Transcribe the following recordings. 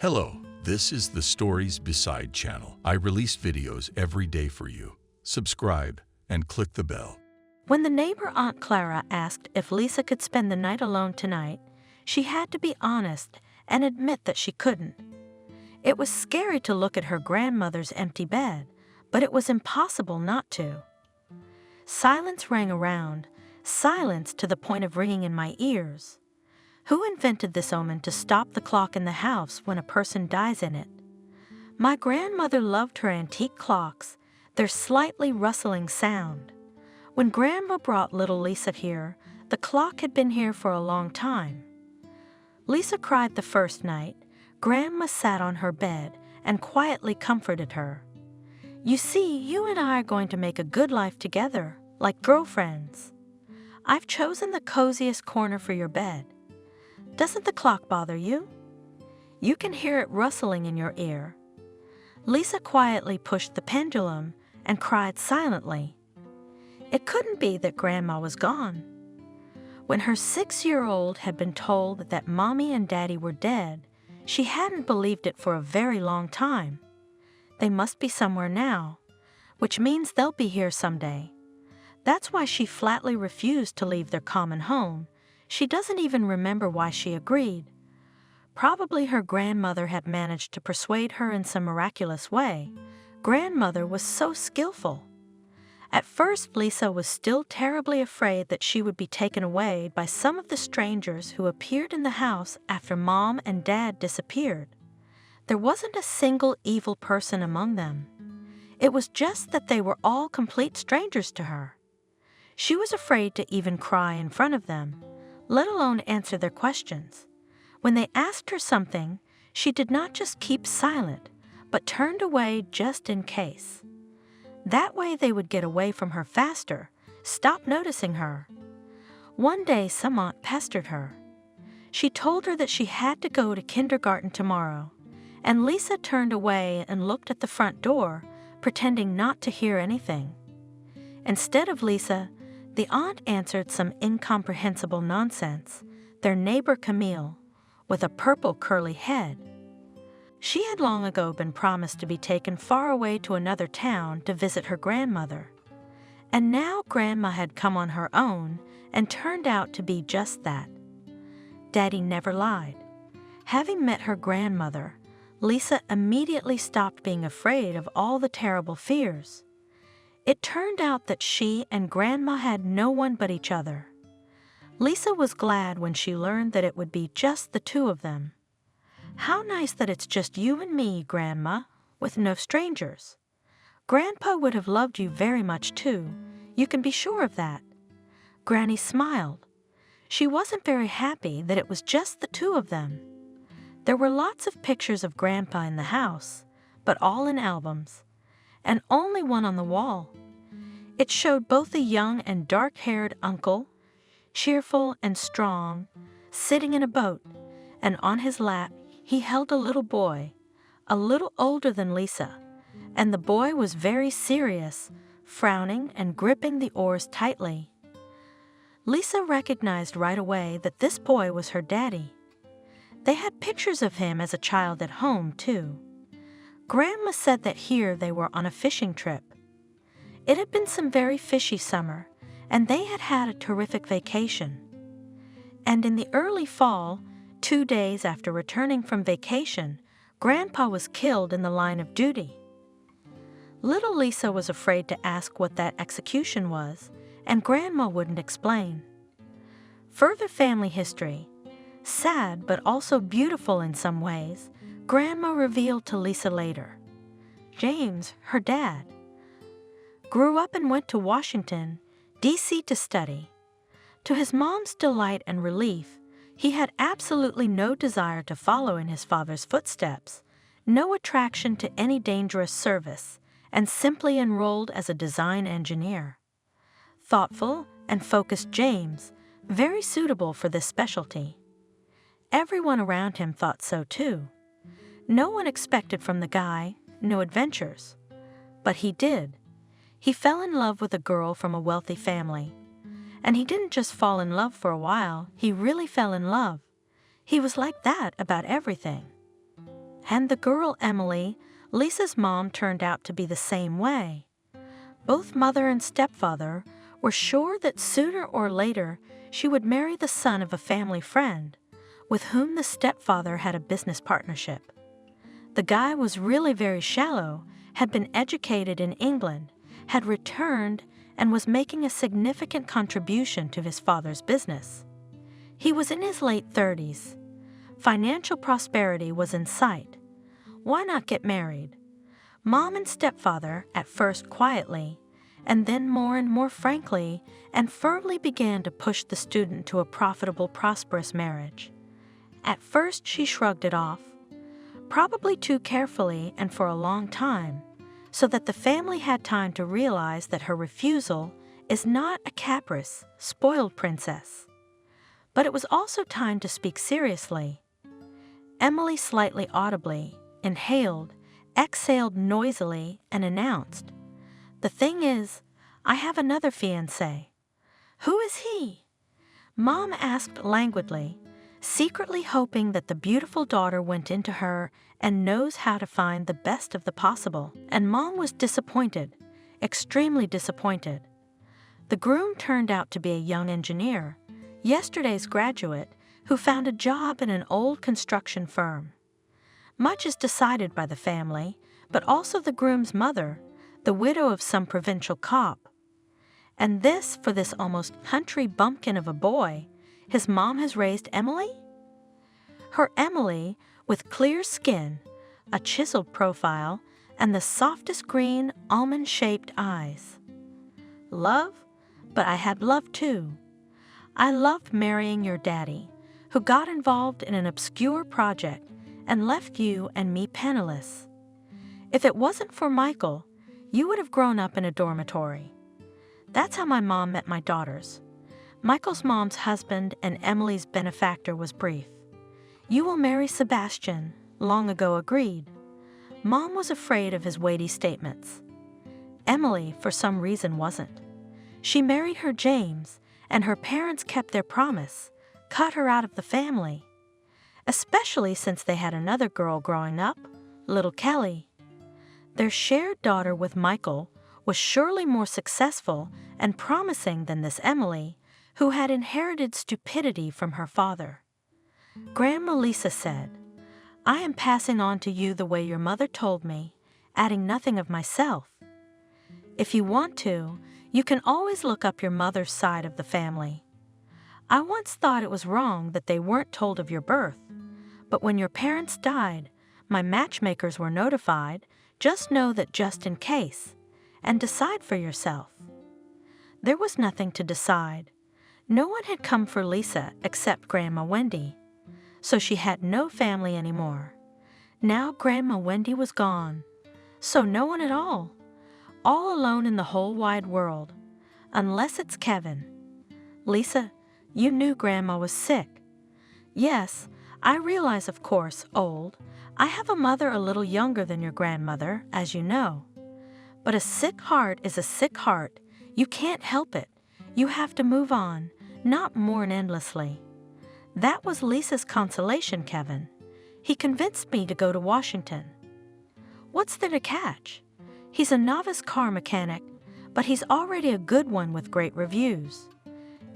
Hello, this is the Stories Beside channel. I release videos every day for you. Subscribe and click the bell. When the neighbor Aunt Clara asked if Lisa could spend the night alone tonight, she had to be honest and admit that she couldn't. It was scary to look at her grandmother's empty bed, but it was impossible not to. Silence rang around, silence to the point of ringing in my ears. Who invented this omen to stop the clock in the house when a person dies in it? My grandmother loved her antique clocks, their slightly rustling sound. When Grandma brought little Lisa here, the clock had been here for a long time. Lisa cried the first night. Grandma sat on her bed and quietly comforted her. You see, you and I are going to make a good life together, like girlfriends. I've chosen the coziest corner for your bed. Doesn't the clock bother you? You can hear it rustling in your ear. Lisa quietly pushed the pendulum and cried silently. It couldn't be that Grandma was gone. When her 6-year-old had been told that Mommy and Daddy were dead, she hadn't believed it for a very long time. They must be somewhere now, which means they'll be here someday. That's why she flatly refused to leave their common home. She doesn't even remember why she agreed. Probably her grandmother had managed to persuade her in some miraculous way. Grandmother was so skillful. At first, Lisa was still terribly afraid that she would be taken away by some of the strangers who appeared in the house after Mom and Dad disappeared. There wasn't a single evil person among them. It was just that they were all complete strangers to her. She was afraid to even cry in front of them, let alone answer their questions. When they asked her something, she did not just keep silent, but turned away just in case. That way they would get away from her faster, stop noticing her. One day some aunt pestered her. She told her that she had to go to kindergarten tomorrow, and Lisa turned away and looked at the front door, pretending not to hear anything. Instead of Lisa, the aunt answered some incomprehensible nonsense, their neighbor Camille, with a purple curly head. She had long ago been promised to be taken far away to another town to visit her grandmother. And now Grandma had come on her own and turned out to be just that. Daddy never lied. Having met her grandmother, Lisa immediately stopped being afraid of all the terrible fears. It turned out that she and Grandma had no one but each other. Lisa was glad when she learned that it would be just the two of them. How nice that it's just you and me, Grandma, with no strangers. Grandpa would have loved you very much too. You can be sure of that. Granny smiled. She wasn't very happy that it was just the two of them. There were lots of pictures of Grandpa in the house, but all in albums, and only one on the wall. It showed both a young and dark-haired uncle, cheerful and strong, sitting in a boat, and on his lap he held a little boy, a little older than Lisa, and the boy was very serious, frowning and gripping the oars tightly. Lisa recognized right away that this boy was her daddy. They had pictures of him as a child at home, too. Grandma said that here they were on a fishing trip. It had been some very fishy summer, and they had had a terrific vacation. And in the early fall, 2 days after returning from vacation, Grandpa was killed in the line of duty. Little Lisa was afraid to ask what that execution was, and Grandma wouldn't explain. Further family history, sad but also beautiful in some ways, Grandma revealed to Lisa later. James, her dad, grew up and went to Washington, D.C. to study. To his mom's delight and relief, he had absolutely no desire to follow in his father's footsteps, no attraction to any dangerous service, and simply enrolled as a design engineer. Thoughtful and focused James, very suitable for this specialty. Everyone around him thought so too. No one expected from the guy, no adventures. But he did. He fell in love with a girl from a wealthy family. And he didn't just fall in love for a while, he really fell in love. He was like that about everything. And the girl Emily, Lisa's mom, turned out to be the same way. Both mother and stepfather were sure that sooner or later she would marry the son of a family friend, with whom the stepfather had a business partnership. The guy was really very shallow, had been educated in England, had returned, and was making a significant contribution to his father's business. He was in his late 30s. Financial prosperity was in sight. Why not get married? Mom and stepfather, at first quietly, and then more and more frankly and firmly, began to push the student to a profitable, prosperous marriage. At first she shrugged it off, probably too carefully and for a long time, so that the family had time to realize that her refusal is not a caprice, spoiled princess. But it was also time to speak seriously. Emily slightly audibly inhaled, exhaled noisily, and announced, "The thing is, I have another fiancé." "Who is he?" Mom asked languidly, secretly hoping that the beautiful daughter went into her and knows how to find the best of the possible. And Mom was disappointed, extremely disappointed. The groom turned out to be a young engineer, yesterday's graduate, who found a job in an old construction firm. Much is decided by the family, but also the groom's mother, the widow of some provincial cop. And this, for this almost country bumpkin of a boy, his mom has raised Emily? Her Emily, with clear skin, a chiseled profile, and the softest green, almond-shaped eyes. Love? But I had love too. I loved marrying your daddy, who got involved in an obscure project and left you and me penniless. If it wasn't for Michael, you would have grown up in a dormitory. That's how my mom met my daughters. Michael's mom's husband and Emily's benefactor was brief. "You will marry Sebastian," long ago agreed. Mom was afraid of his weighty statements. Emily, for some reason, wasn't. She married her James, and her parents kept their promise, cut her out of the family. Especially since they had another girl growing up, little Kelly. Their shared daughter with Michael was surely more successful and promising than this Emily, who had inherited stupidity from her father. Grandma Lisa said, "I am passing on to you the way your mother told me, adding nothing of myself. If you want to, you can always look up your mother's side of the family. I once thought it was wrong that they weren't told of your birth, but when your parents died, my matchmakers were notified. Just know that just in case, and decide for yourself." There was nothing to decide. No one had come for Lisa except Grandma Wendy, so she had no family anymore. Now Grandma Wendy was gone, so no one at all alone in the whole wide world, unless it's Kevin. "Lisa, you knew Grandma was sick." "Yes, I realize, of course, old. I have a mother a little younger than your grandmother, as you know. But a sick heart is a sick heart. You can't help it. You have to move on, not mourn endlessly." That was Lisa's consolation, Kevin. "He convinced me to go to Washington." "What's there to catch? He's a novice car mechanic, but he's already a good one with great reviews.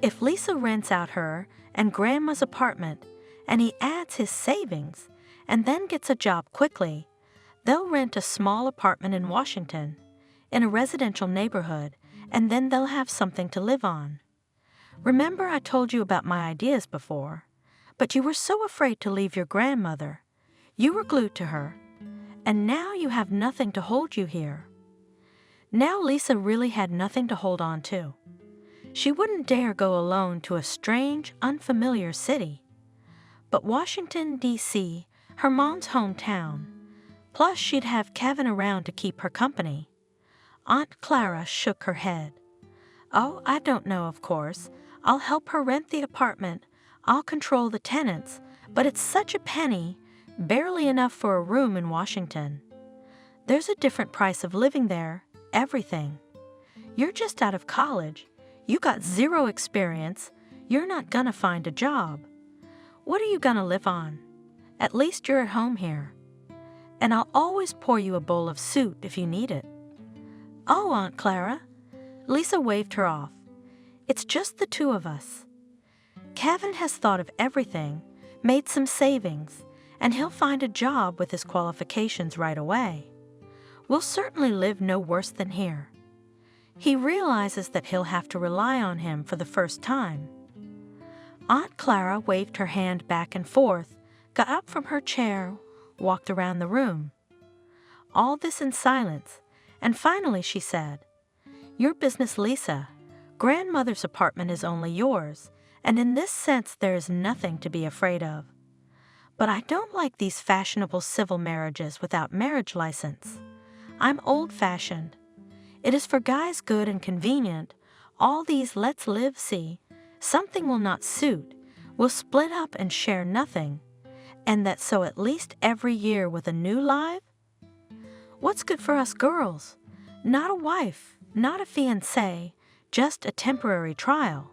If Lisa rents out her and Grandma's apartment, and he adds his savings, and then gets a job quickly, they'll rent a small apartment in Washington, in a residential neighborhood, and then they'll have something to live on. Remember I told you about my ideas before, but you were so afraid to leave your grandmother. You were glued to her, and now you have nothing to hold you here." Now Lisa really had nothing to hold on to. She wouldn't dare go alone to a strange, unfamiliar city. But Washington, D.C., her mom's hometown. Plus she'd have Kevin around to keep her company. Aunt Clara shook her head. "Oh, I don't know, of course. I'll help her rent the apartment. I'll control the tenants, but it's such a penny, barely enough for a room in Washington. There's a different price of living there, everything. You're just out of college. You got zero experience. You're not gonna find a job. What are you gonna live on? At least you're at home here. and I'll always pour you a bowl of soup if you need it." "Oh, Aunt Clara." Lisa waved her off. "It's just the two of us. Kevin has thought of everything, made some savings, and he'll find a job with his qualifications right away. We'll certainly live no worse than here. He realizes that he'll have to rely on him for the first time." Aunt Clara waved her hand back and forth, got up from her chair, walked around the room. All this in silence, and finally she said, "Your business, Lisa. Grandmother's apartment is only yours, and in this sense there is nothing to be afraid of. But I don't like these fashionable civil marriages without marriage license. I'm old-fashioned. It is for guys good and convenient. All these let's live see, something will not suit, we'll split up and share nothing, and that so at least every year with a new life? What's good for us girls? Not a wife, not a fiancé, just a temporary trial.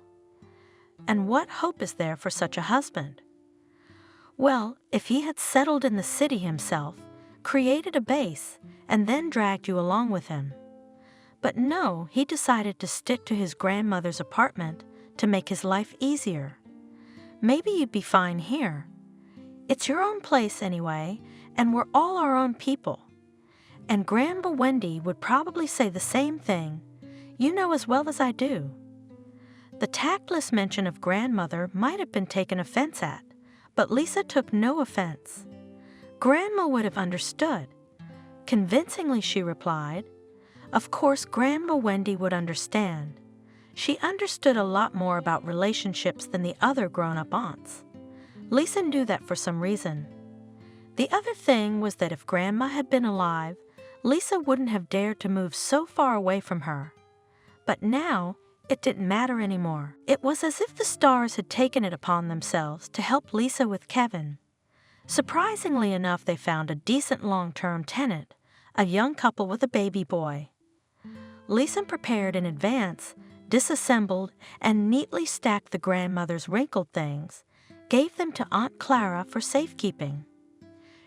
And what hope is there for such a husband? Well, if he had settled in the city himself, created a base, and then dragged you along with him. But no, he decided to stick to his grandmother's apartment to make his life easier. Maybe you'd be fine here. It's your own place anyway, and we're all our own people. And Grandma Wendy would probably say the same thing. You know as well as I do." The tactless mention of grandmother might have been taken offense at, but Lisa took no offense. Grandma would have understood. Convincingly she replied, "Of course Grandma Wendy would understand. She understood a lot more about relationships than the other grown-up aunts. Lisa knew that for some reason. The other thing was that if Grandma had been alive, Lisa wouldn't have dared to move so far away from her. But now, it didn't matter anymore. It was as if the stars had taken it upon themselves to help Lisa with Kevin. Surprisingly enough, they found a decent long-term tenant, a young couple with a baby boy. Lisa prepared in advance, disassembled, and neatly stacked the grandmother's wrinkled things, gave them to Aunt Clara for safekeeping.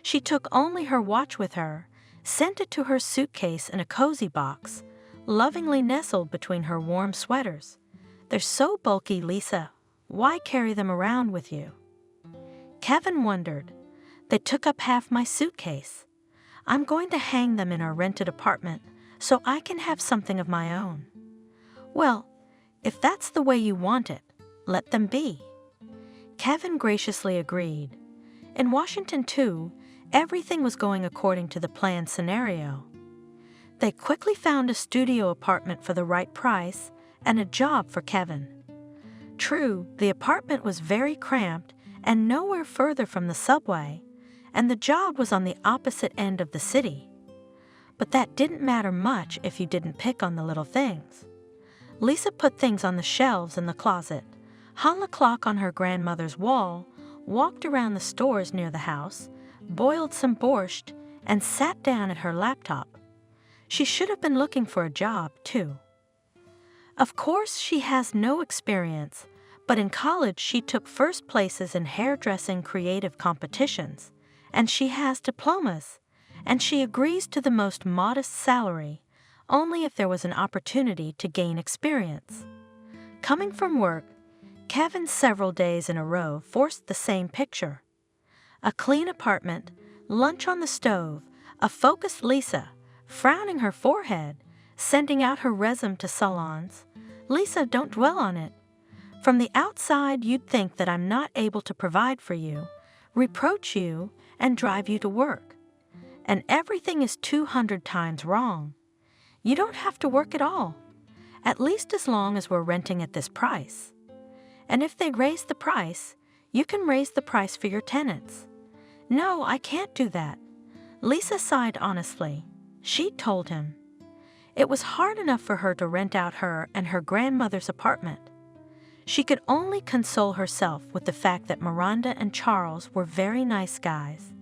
She took only her watch with her, sent it to her suitcase in a cozy box, lovingly nestled between her warm sweaters. "They're so bulky, Lisa. Why carry them around with you?" Kevin wondered. "They took up half my suitcase. I'm going to hang them in our rented apartment so I can have something of my own." "Well, if that's the way you want it, let them be." Kevin graciously agreed. In Washington, too, everything was going according to the planned scenario. They quickly found a studio apartment for the right price and a job for Kevin. True, the apartment was very cramped and nowhere further from the subway, and the job was on the opposite end of the city. But that didn't matter much if you didn't pick on the little things. Lisa put things on the shelves in the closet, hung a clock on her grandmother's wall, walked around the stores near the house, boiled some borscht, and sat down at her laptop. She should have been looking for a job, too. Of course, she has no experience, but in college she took first places in hairdressing creative competitions, and she has diplomas, and she agrees to the most modest salary, only if there was an opportunity to gain experience. Coming from work, Kevin several days in a row forced the same picture. A clean apartment, lunch on the stove, a focused Lisa, frowning her forehead, sending out her resume to salons. "Lisa, don't dwell on it. From the outside, you'd think that I'm not able to provide for you, reproach you, and drive you to work. And everything is 200 times wrong. You don't have to work at all, at least as long as we're renting at this price. And if they raise the price, you can raise the price for your tenants." "No, I can't do that." Lisa sighed honestly. She told him. It was hard enough for her to rent out her and her grandmother's apartment. She could only console herself with the fact that Miranda and Charles were very nice guys,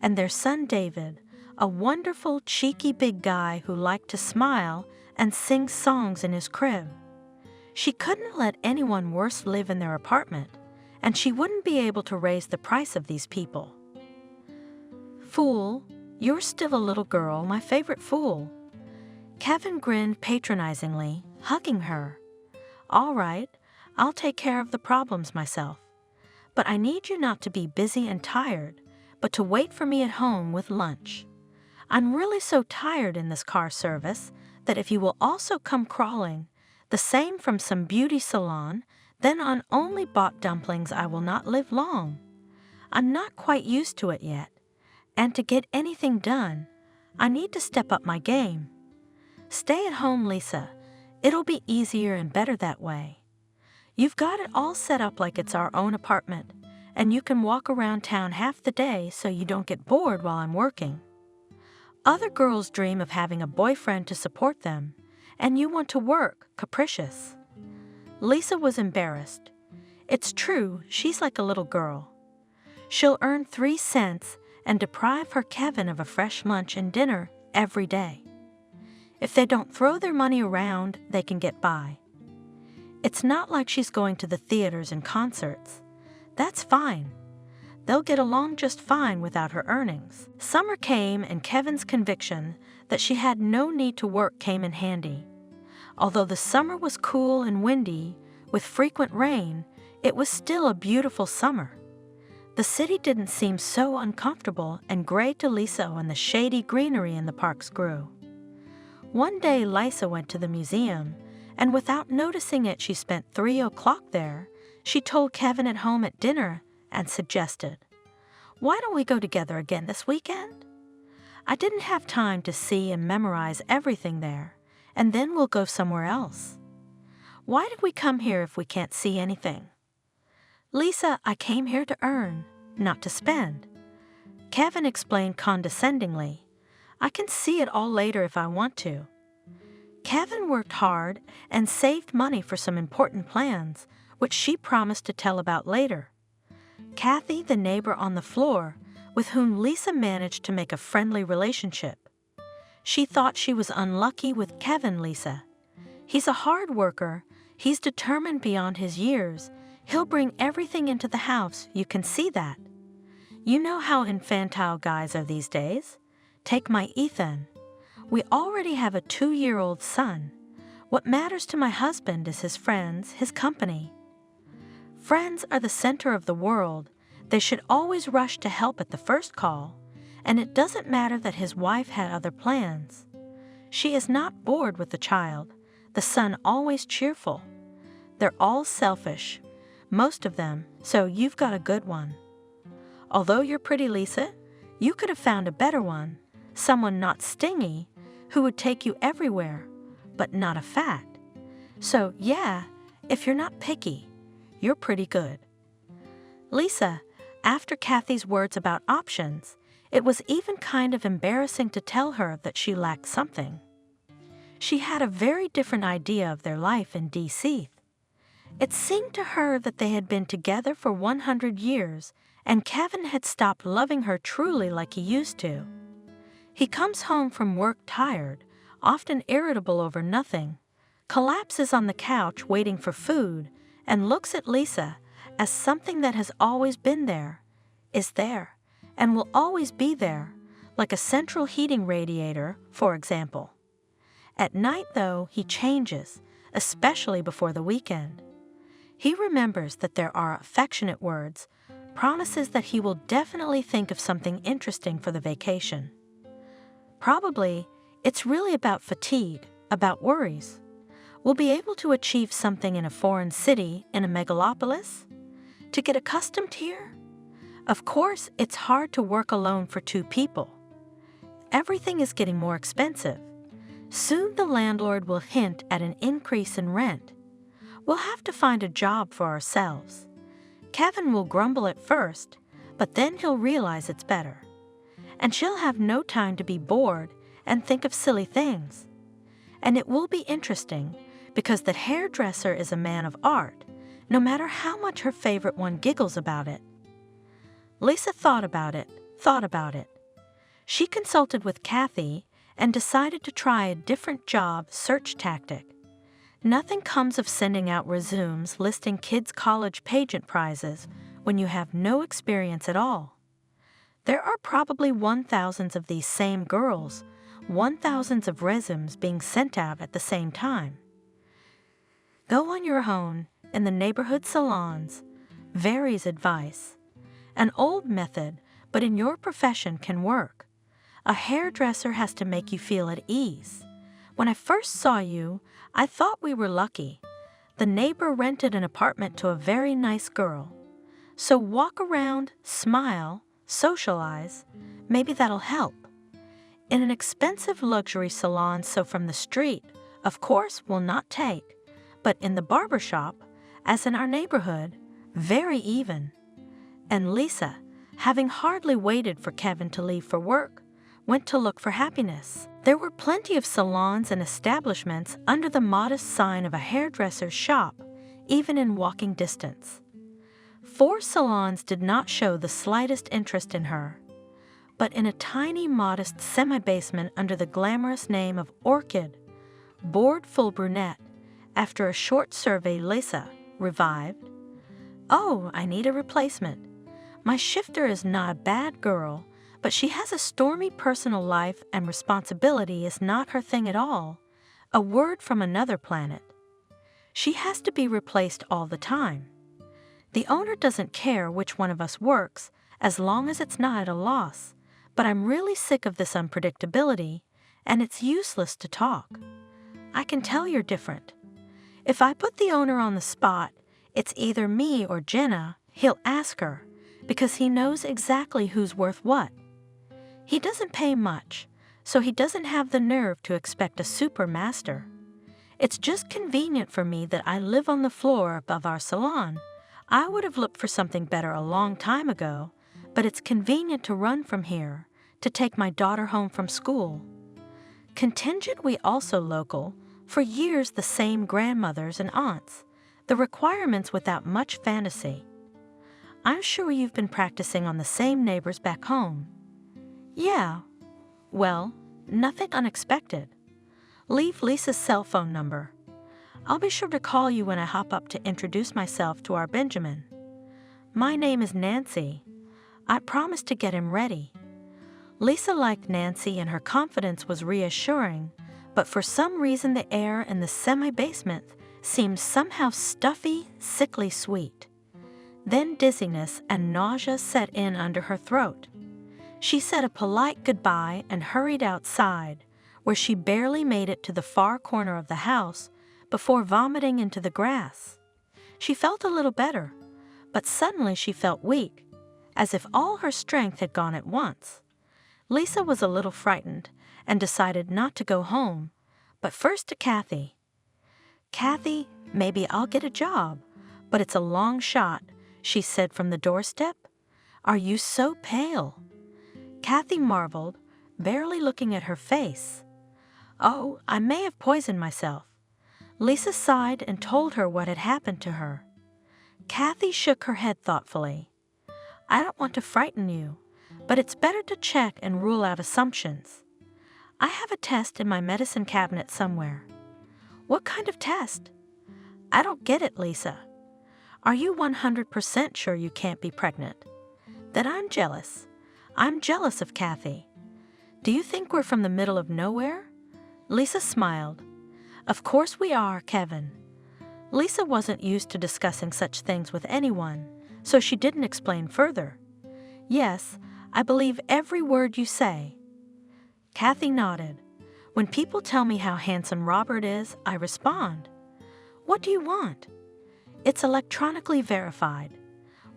and their son David, a wonderful, cheeky big guy who liked to smile and sing songs in his crib. She couldn't let anyone worse live in their apartment, and she wouldn't be able to raise the price of these people. "Fool, You're still a little girl, my favorite fool." Kevin grinned patronizingly, hugging her. "All right, I'll take care of the problems myself. But I need you not to be busy and tired, but to wait for me at home with lunch. I'm really so tired in this car service that if you will also come crawling, the same from some beauty salon, then on only bought dumplings I will not live long. I'm not quite used to it yet, and to get anything done, I need to step up my game. Stay at home, Lisa. It'll be easier and better that way. You've got it all set up like it's our own apartment, and you can walk around town half the day so you don't get bored while I'm working. Other girls dream of having a boyfriend to support them, and you want to work, capricious." Lisa was embarrassed. It's true, she's like a little girl. She'll earn 3 cents and deprive her Kevin of a fresh lunch and dinner every day. If they don't throw their money around, they can get by. It's not like she's going to the theaters and concerts. That's fine. They'll get along just fine without her earnings. Summer came, and Kevin's conviction that she had no need to work came in handy. Although the summer was cool and windy, with frequent rain, it was still a beautiful summer. The city didn't seem so uncomfortable and gray to Lisa when the shady greenery in the parks grew. One day Lisa went to the museum, and without noticing it she spent 3 o'clock there. She told Kevin at home at dinner and suggested, "Why don't we go together again this weekend? I didn't have time to see and memorize everything there, and then we'll go somewhere else. Why did we come here if we can't see anything?" "Lisa, I came here to earn, not to spend." Kevin explained condescendingly, "I can see it all later if I want to." Kevin worked hard and saved money for some important plans, which she promised to tell about later. Kathy, the neighbor on the floor, with whom Lisa managed to make a friendly relationship. She thought she was unlucky with Kevin, Lisa. He's a hard worker, he's determined beyond his years, he'll bring everything into the house, you can see that. You know how infantile guys are these days. Take my Ethan. We already have a 2-year-old son. What matters to my husband is his friends, his company. Friends are the center of the world. They should always rush to help at the first call, and it doesn't matter that his wife had other plans. She is not bored with the child, the son always cheerful. They're all selfish, most of them, so you've got a good one. Although you're pretty, Lisa, you could have found a better one, someone not stingy, who would take you everywhere, but not a fact. So yeah, if you're not picky, you're pretty good." Lisa, after Kathy's words about options, it was even kind of embarrassing to tell her that she lacked something. She had a very different idea of their life in D.C. It seemed to her that they had been together for 100 years, and Kevin had stopped loving her truly like he used to. He comes home from work tired, often irritable over nothing, collapses on the couch waiting for food, and looks at Lisa as something that has always been there, is there, and will always be there, like a central heating radiator, for example. At night, though, he changes, especially before the weekend. He remembers that there are affectionate words, promises that he will definitely think of something interesting for the vacation. Probably, it's really about fatigue, about worries. We'll be able to achieve something in a foreign city, in a megalopolis? To get accustomed here? Of course, it's hard to work alone for 2 people. Everything is getting more expensive. Soon the landlord will hint at an increase in rent. We'll have to find a job for ourselves. Kevin will grumble at first, but then he'll realize it's better. And she'll have no time to be bored and think of silly things. And it will be interesting because the hairdresser is a man of art, no matter how much her favorite one giggles about it. Lisa thought about it. She consulted with Kathy and decided to try a different job search tactic. Nothing comes of sending out resumes listing kids' college pageant prizes when you have no experience at all. There are probably 1,000 of these same girls, 1,000 of resumes being sent out at the same time. Go on your own in the neighborhood salons. Varies advice. An old method, but in your profession can work. A hairdresser has to make you feel at ease. When I first saw you, I thought we were lucky. The neighbor rented an apartment to a very nice girl. So walk around, smile, socialize. Maybe that'll help. In an expensive luxury salon, so from the street, of course, will not take. But in the barber shop, as in our neighborhood, very even. And Lisa, having hardly waited for Kevin to leave for work, went to look for happiness. There were plenty of salons and establishments under the modest sign of a hairdresser's shop, even in walking distance. 4 salons did not show the slightest interest in her. But in a tiny, modest semi-basement under the glamorous name of Orchid, bored full brunette, after a short survey Lisa revived. Oh, I need a replacement. My shifter is not a bad girl, but she has a stormy personal life and responsibility is not her thing at all. A word from another planet. She has to be replaced all the time. The owner doesn't care which one of us works, as long as it's not at a loss, but I'm really sick of this unpredictability, and it's useless to talk. I can tell you're different. If I put the owner on the spot, it's either me or Jenna, he'll ask her, because he knows exactly who's worth what. He doesn't pay much, so he doesn't have the nerve to expect a super master. It's just convenient for me that I live on the floor above our salon. I would have looked for something better a long time ago, but it's convenient to run from here, to take my daughter home from school. Contingent we also local, for years the same grandmothers and aunts, the requirements without much fantasy. I'm sure you've been practicing on the same neighbors back home. Yeah, well, nothing unexpected. Leave Lisa's cell phone number. I'll be sure to call you when I hop up to introduce myself to our Benjamin. My name is Nancy. I promised to get him ready. Lisa liked Nancy and her confidence was reassuring, but for some reason the air in the semi-basement seemed somehow stuffy, sickly sweet. Then dizziness and nausea set in under her throat. She said a polite goodbye and hurried outside, where she barely made it to the far corner of the house before vomiting into the grass. She felt a little better, but suddenly she felt weak, as if all her strength had gone at once. Lisa was a little frightened and decided not to go home, but first to Kathy. Kathy, maybe I'll get a job, but it's a long shot, she said from the doorstep. Are you so pale? Kathy marveled, barely looking at her face. Oh, I may have poisoned myself. Lisa sighed and told her what had happened to her. Kathy shook her head thoughtfully. I don't want to frighten you, but it's better to check and rule out assumptions. I have a test in my medicine cabinet somewhere. What kind of test? I don't get it, Lisa. Are you 100% sure you can't be pregnant? Then I'm jealous. I'm jealous of Kathy. Do you think we're from the middle of nowhere? Lisa smiled. Of course we are, Kevin. Lisa wasn't used to discussing such things with anyone, so she didn't explain further. Yes, I believe every word you say. Kathy nodded. When people tell me how handsome Robert is, I respond. What do you want? It's electronically verified.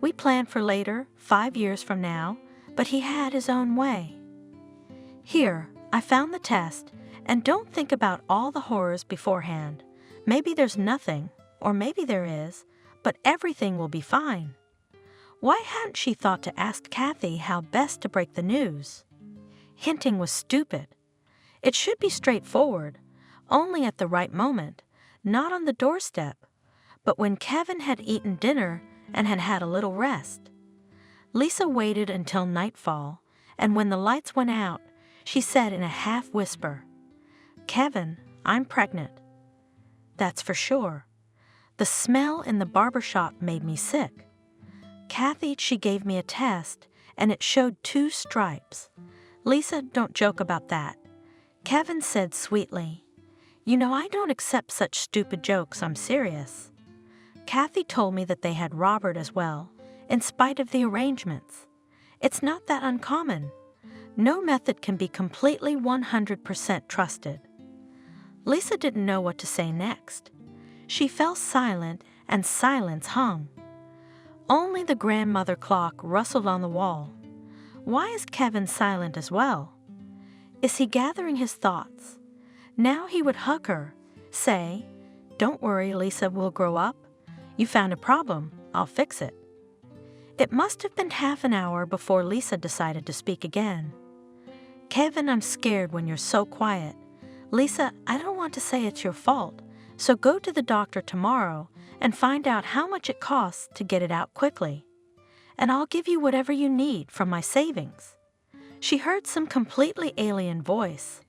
We planned for later, 5 years from now, but he had his own way. Here, I found the test, and don't think about all the horrors beforehand. Maybe there's nothing, or maybe there is, but everything will be fine. Why hadn't she thought to ask Kathy how best to break the news? Hinting was stupid. It should be straightforward, only at the right moment, not on the doorstep, but when Kevin had eaten dinner and had had a little rest. Lisa waited until nightfall, and when the lights went out, she said in a half-whisper, Kevin, I'm pregnant. That's for sure. The smell in the barber shop made me sick. Kathy, she gave me a test, and it showed 2 stripes. "Lisa, don't joke about that," Kevin said sweetly. "You know I don't accept such stupid jokes, I'm serious." Kathy told me that they had Robert as well, in spite of the arrangements. It's not that uncommon. No method can be completely 100% trusted. Lisa didn't know what to say next. She fell silent, and silence hung. Only the grandmother clock rustled on the wall. Why is Kevin silent as well? Is he gathering his thoughts? Now he would hug her, say, "Don't worry, Lisa, we'll grow up. You found a problem, I'll fix it." It must have been half an hour before Lisa decided to speak again. "Kevin, I'm scared when you're so quiet. Lisa, I don't want to say it's your fault, so go to the doctor tomorrow and find out how much it costs to get it out quickly. And I'll give you whatever you need from my savings." She heard some completely alien voice.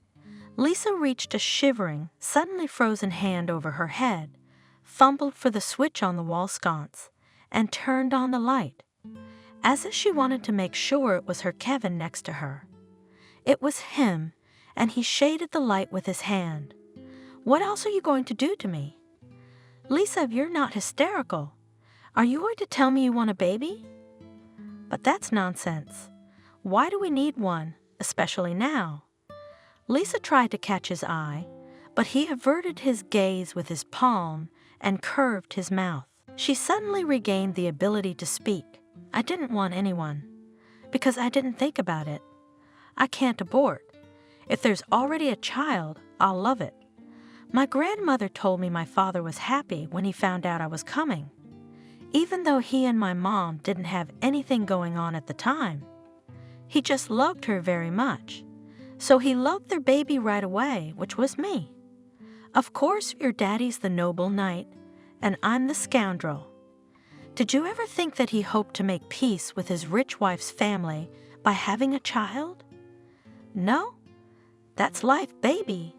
Lisa reached a shivering, suddenly frozen hand over her head, fumbled for the switch on the wall sconce, and turned on the light, as if she wanted to make sure it was her Kevin next to her. It was him, and he shaded the light with his hand. "What else are you going to do to me?" "Lisa, if you're not hysterical, are you going to tell me you want a baby?" "But that's nonsense. Why do we need one, especially now?" Lisa tried to catch his eye, but he averted his gaze with his palm and curved his mouth. She suddenly regained the ability to speak. "I didn't want anyone, because I didn't think about it. I can't abort. If there's already a child, I'll love it. My grandmother told me my father was happy when he found out I was coming, even though he and my mom didn't have anything going on at the time. He just loved her very much, so he loved their baby right away, which was me. Of course, your daddy's the noble knight, and I'm the scoundrel. Did you ever think that he hoped to make peace with his rich wife's family by having a child? No? That's life, baby."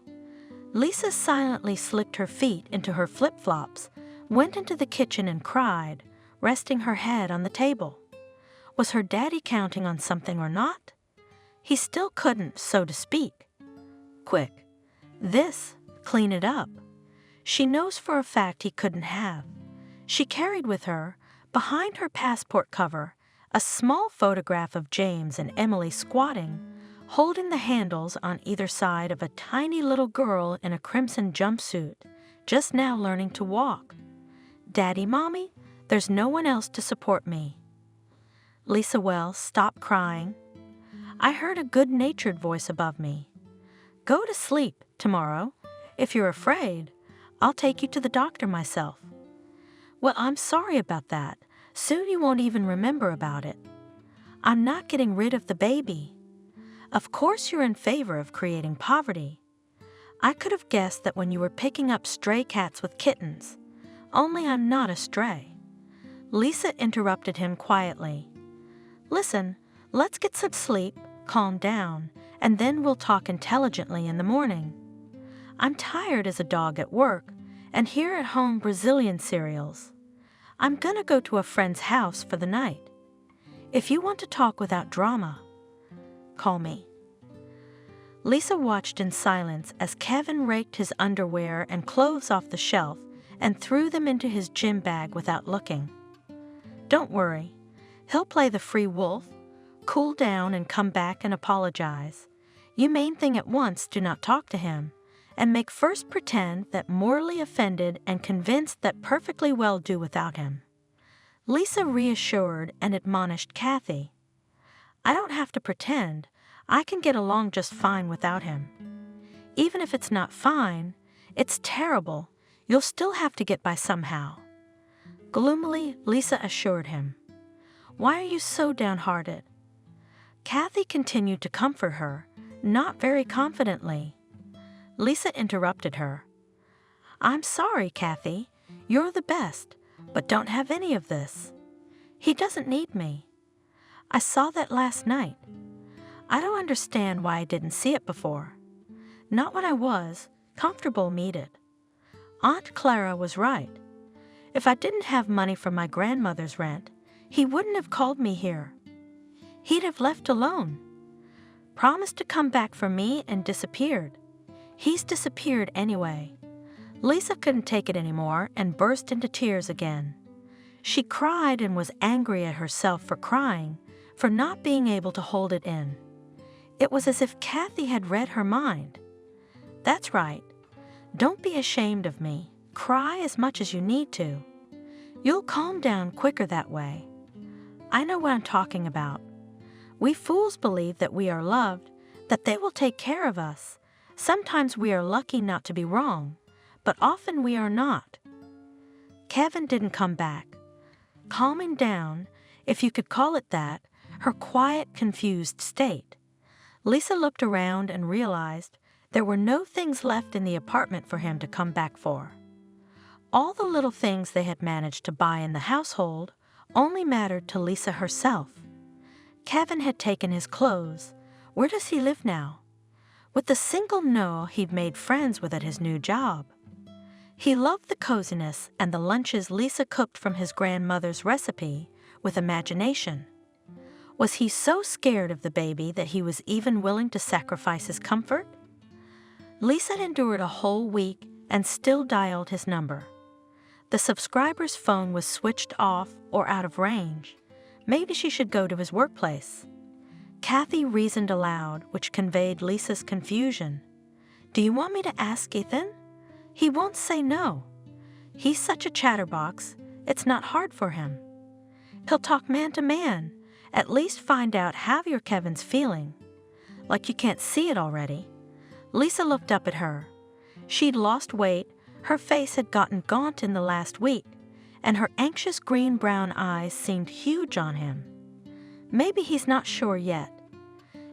Lisa silently slicked her feet into her flip-flops, went into the kitchen and cried, resting her head on the table. Was her daddy counting on something or not? He still couldn't, so to speak. Quick. This, clean it up. She knows for a fact he couldn't have. She carried with her, behind her passport cover, a small photograph of James and Emily squatting, holding the handles on either side of a tiny little girl in a crimson jumpsuit, just now learning to walk. "Daddy, Mommy, there's no one else to support me." "Lisa Wells, stop crying." I heard a good-natured voice above me. "Go to sleep tomorrow. If you're afraid, I'll take you to the doctor myself." "Well, I'm sorry about that. Soon you won't even remember about it." "I'm not getting rid of the baby." "Of course you're in favor of creating poverty. I could have guessed that when you were picking up stray cats with kittens, only I'm not a stray." Lisa interrupted him quietly. "Listen, let's get some sleep, calm down, and then we'll talk intelligently in the morning. I'm tired as a dog at work, and here at home Brazilian cereals. I'm gonna go to a friend's house for the night. If you want to talk without drama, call me." Lisa watched in silence as Kevin raked his underwear and clothes off the shelf and threw them into his gym bag without looking. "Don't worry. He'll play the free wolf, cool down and come back and apologize. You main thing at once, do not talk to him, and make first pretend that morally offended and convinced that perfectly well do without him." Lisa reassured and admonished Kathy. "I don't have to pretend. I can get along just fine without him. Even if it's not fine, it's terrible. You'll still have to get by somehow." Gloomily, Lisa assured him. "Why are you so downhearted?" Kathy continued to comfort her, not very confidently. Lisa interrupted her. "I'm sorry, Kathy. You're the best, but don't have any of this. He doesn't need me. I saw that last night. I don't understand why I didn't see it before. Not when I was comfortable needed. Aunt Clara was right. If I didn't have money from my grandmother's rent, he wouldn't have called me here. he'd have left alone. Promised to come back for me and disappeared. He's disappeared anyway. Lisa couldn't take it anymore and burst into tears again. She cried and was angry at herself for crying, for not being able to hold it in. It was as if Kathy had read her mind. That's right. Don't be ashamed of me. Cry as much as you need to. You'll calm down quicker that way. I know what I'm talking about. We fools believe that we are loved, that they will take care of us. Sometimes we are lucky not to be wrong, but often we are not. Kevin didn't come back. Calming down, if you could call it that, her quiet, confused state, Lisa looked around and realized there were no things left in the apartment for him to come back for. All the little things they had managed to buy in the household only mattered to Lisa herself. Kevin had taken his clothes. Where does he live now? With the single Noah he'd made friends with at his new job. He loved the coziness and the lunches Lisa cooked from his grandmother's recipe with imagination. Was he so scared of the baby that he was even willing to sacrifice his comfort? Lisa had endured a whole week and still dialed his number. The subscriber's phone was switched off or out of range. Maybe she should go to his workplace. Kathy reasoned aloud, which conveyed Lisa's confusion. Do you want me to ask Ethan? He won't say no. He's such a chatterbox, it's not hard for him. He'll talk man to man, at least find out how your Kevin's feeling. Like you can't see it already. Lisa looked up at her. She'd lost weight, her face had gotten gaunt in the last week, and her anxious green-brown eyes seemed huge on him. Maybe he's not sure yet.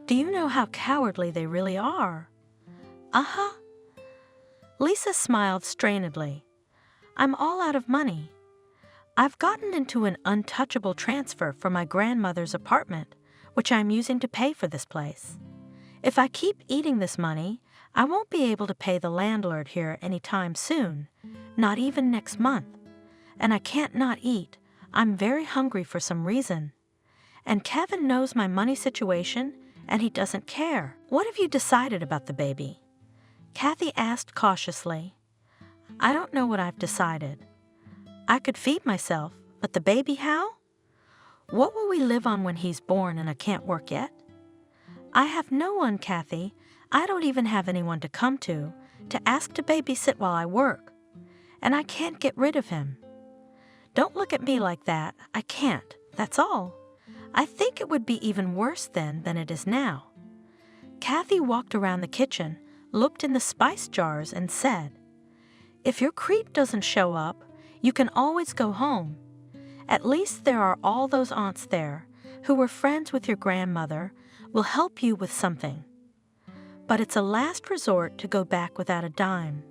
Do you know how cowardly they really are? Uh-huh. Lisa smiled strainedly. I'm all out of money. I've gotten into an untouchable transfer for my grandmother's apartment, which I'm using to pay for this place. If I keep eating this money, I won't be able to pay the landlord here anytime soon, not even next month. And I can't not eat. I'm very hungry for some reason. And Kevin knows my money situation, and he doesn't care. What have you decided about the baby? Kathy asked cautiously. I don't know what I've decided. I could feed myself, but the baby how? What will we live on when he's born and I can't work yet? I have no one, Kathy. I don't even have anyone to come to ask to babysit while I work. And I can't get rid of him. Don't look at me like that. I can't. That's all. I think it would be even worse then than it is now. Kathy walked around the kitchen, looked in the spice jars, and said, If your creep doesn't show up, you can always go home. At least there are all those aunts there who were friends with your grandmother will help you with something. But it's a last resort to go back without a dime.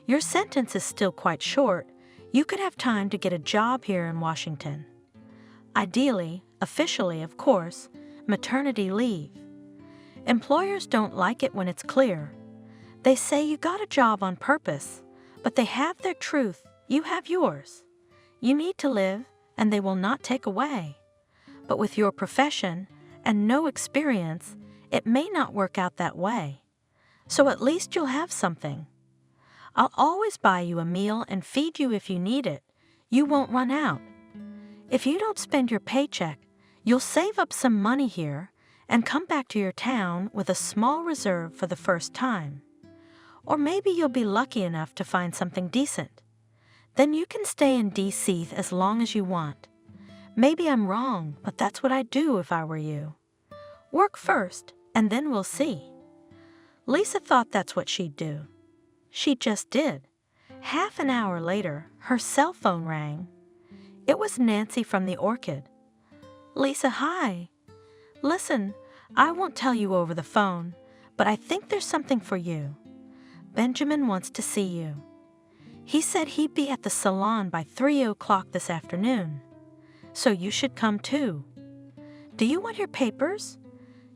Your sentence is still quite short. You could have time to get a job here in Washington. Ideally, officially, of course, maternity leave. Employers don't like it when it's clear. They say you got a job on purpose, but they have their truth, you have yours. You need to live, and they will not take away. But with your profession and no experience, it may not work out that way. So at least you'll have something. I'll always buy you a meal and feed you if you need it. You won't run out. If you don't spend your paycheck, you'll save up some money here and come back to your town with a small reserve for the first time. Or maybe you'll be lucky enough to find something decent. Then you can stay in D.C. as long as you want. Maybe I'm wrong, but that's what I'd do if I were you. Work first, and then we'll see. Lisa thought that's what she'd do. She just did. Half an hour later, her cell phone rang. It was Nancy from the Orchid. Lisa, hi. Listen, I won't tell you over the phone, but I think there's something for you. Benjamin wants to see you. He said he'd be at the salon by 3 o'clock this afternoon. So you should come too. Do you want your papers?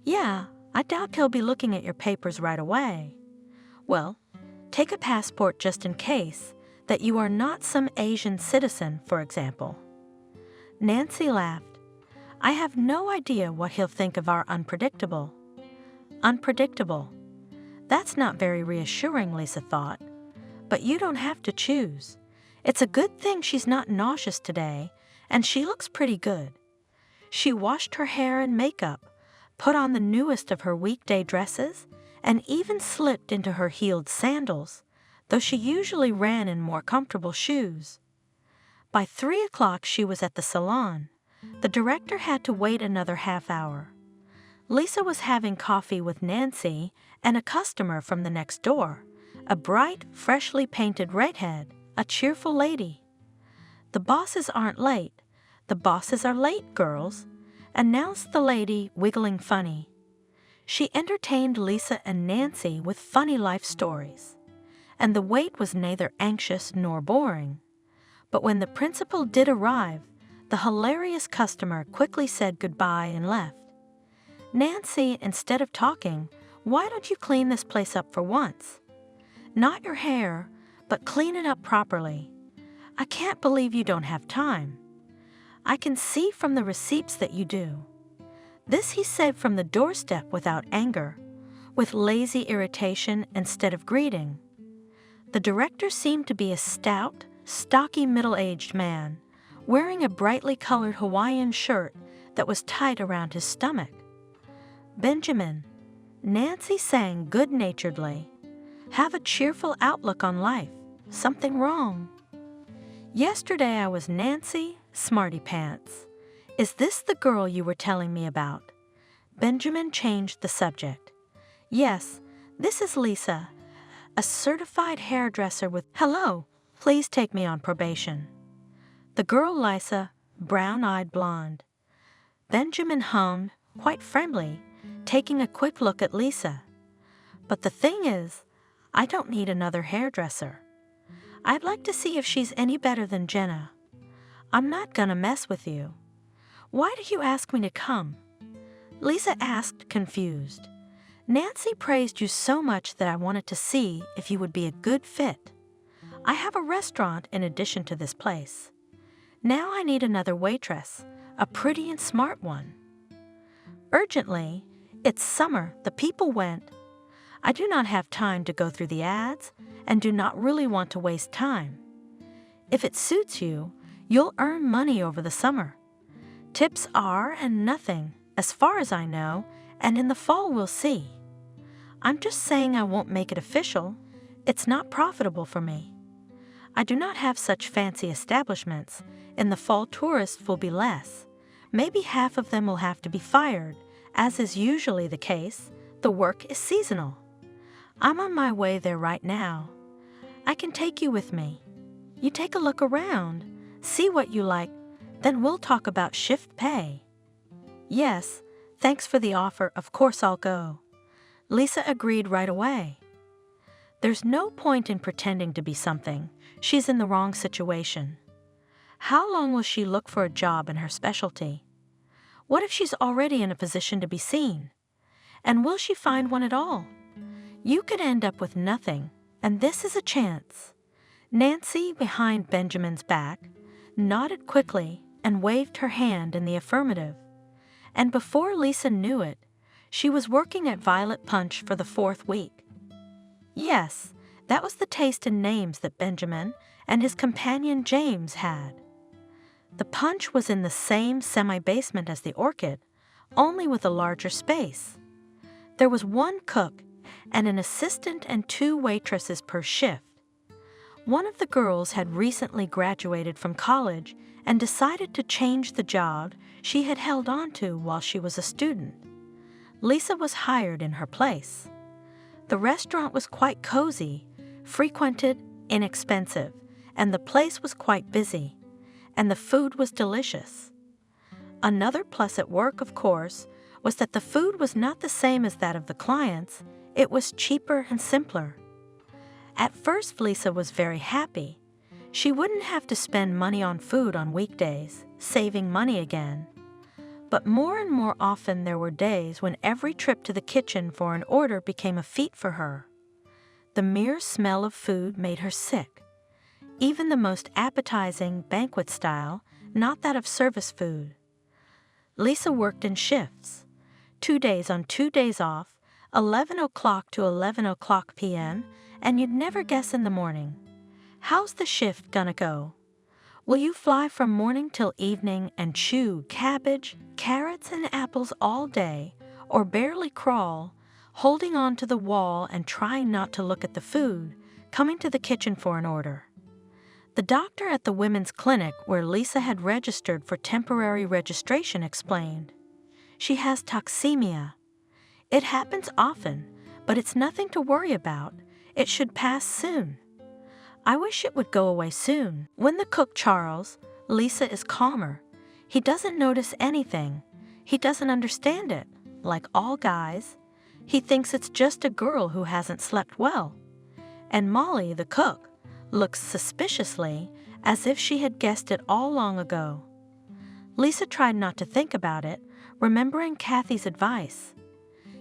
Yeah, I doubt he'll be looking at your papers right away. Well, take a passport just in case, that you are not some Asian citizen, for example. Nancy laughed. I have no idea what he'll think of our unpredictable. Unpredictable. That's not very reassuring, Lisa thought. But you don't have to choose. It's a good thing she's not nauseous today, and she looks pretty good. She washed her hair and makeup, put on the newest of her weekday dresses, and even slipped into her heeled sandals, though she usually ran in more comfortable shoes. By 3 o'clock she was at the salon. The director had to wait another half hour. Lisa was having coffee with Nancy and a customer from the next door, a bright, freshly painted redhead, a cheerful lady. "The bosses aren't late. The bosses are late, girls," announced the lady, wiggling funny. She entertained Lisa and Nancy with funny life stories, and the wait was neither anxious nor boring. But when the principal did arrive, the hilarious customer quickly said goodbye and left. "Nancy, instead of talking, why don't you clean this place up for once? Not your hair, but clean it up properly. I can't believe you don't have time. I can see from the receipts that you do." This he said from the doorstep without anger, with lazy irritation instead of greeting. The director seemed to be a stout, stocky middle-aged man, wearing a brightly colored Hawaiian shirt that was tight around his stomach. "Benjamin," Nancy sang good-naturedly, "have a cheerful outlook on life. Something wrong?" "Yesterday I was Nancy, Smarty Pants. Is this the girl you were telling me about?" Benjamin changed the subject. "Yes, this is Lisa, a certified hairdresser with—" "Hello, please take me on probation." "The girl Lisa, brown-eyed blonde." Benjamin hummed, quite friendly, taking a quick look at Lisa. "But the thing is, I don't need another hairdresser. I'd like to see if she's any better than Jenna. I'm not gonna mess with you. Why did you ask me to come?" Lisa asked, confused. "Nancy praised you so much that I wanted to see if you would be a good fit. I have a restaurant in addition to this place. Now I need another waitress, a pretty and smart one. Urgently, it's summer, the people went. I do not have time to go through the ads and do not really want to waste time. If it suits you, you'll earn money over the summer. Tips are and nothing, as far as I know, and in the fall we'll see. I'm just saying I won't make it official. It's not profitable for me. I do not have such fancy establishments. In the fall, tourists will be less. Maybe half of them will have to be fired. As is usually the case, the work is seasonal. I'm on my way there right now. I can take you with me. You take a look around, see what you like, then we'll talk about shift pay." "Yes, thanks for the offer. Of course I'll go." Lisa agreed right away. There's no point in pretending to be something. She's in the wrong situation. How long will she look for a job in her specialty? What if she's already in a position to be seen? And will she find one at all? You could end up with nothing, and this is a chance. Nancy, behind Benjamin's back, nodded quickly and waved her hand in the affirmative. And before Lisa knew it, she was working at Violet Punch for the 4th week. Yes, that was the taste in names that Benjamin and his companion James had. The Punch was in the same semi-basement as the Orchid, only with a larger space. There was 1 cook and an assistant and 2 waitresses per shift. One of the girls had recently graduated from college and decided to change the job she had held on to while she was a student. Lisa was hired in her place. The restaurant was quite cozy, frequented, inexpensive, and the place was quite busy, and the food was delicious. Another plus at work, of course, was that the food was not the same as that of the clients. It was cheaper and simpler. At first, Lisa was very happy. She wouldn't have to spend money on food on weekdays, saving money again. But more and more often there were days when every trip to the kitchen for an order became a feat for her. The mere smell of food made her sick. Even the most appetizing banquet style, not that of service food. Lisa worked in shifts. 2 days on, 2 days off, 11 o'clock to 11 o'clock p.m., and you'd never guess in the morning. How's the shift gonna go? Will you fly from morning till evening and chew cabbage, carrots, and apples all day, or barely crawl, holding on to the wall and trying not to look at the food, coming to the kitchen for an order? The doctor at the women's clinic where Lisa had registered for temporary registration explained. She has toxemia. It happens often, but it's nothing to worry about. It should pass soon. I wish it would go away soon. When the cook Charles, Lisa is calmer. He doesn't notice anything. He doesn't understand it, like all guys. He thinks it's just a girl who hasn't slept well. And Molly, the cook, looks suspiciously as if she had guessed it all long ago. Lisa tried not to think about it, remembering Kathy's advice.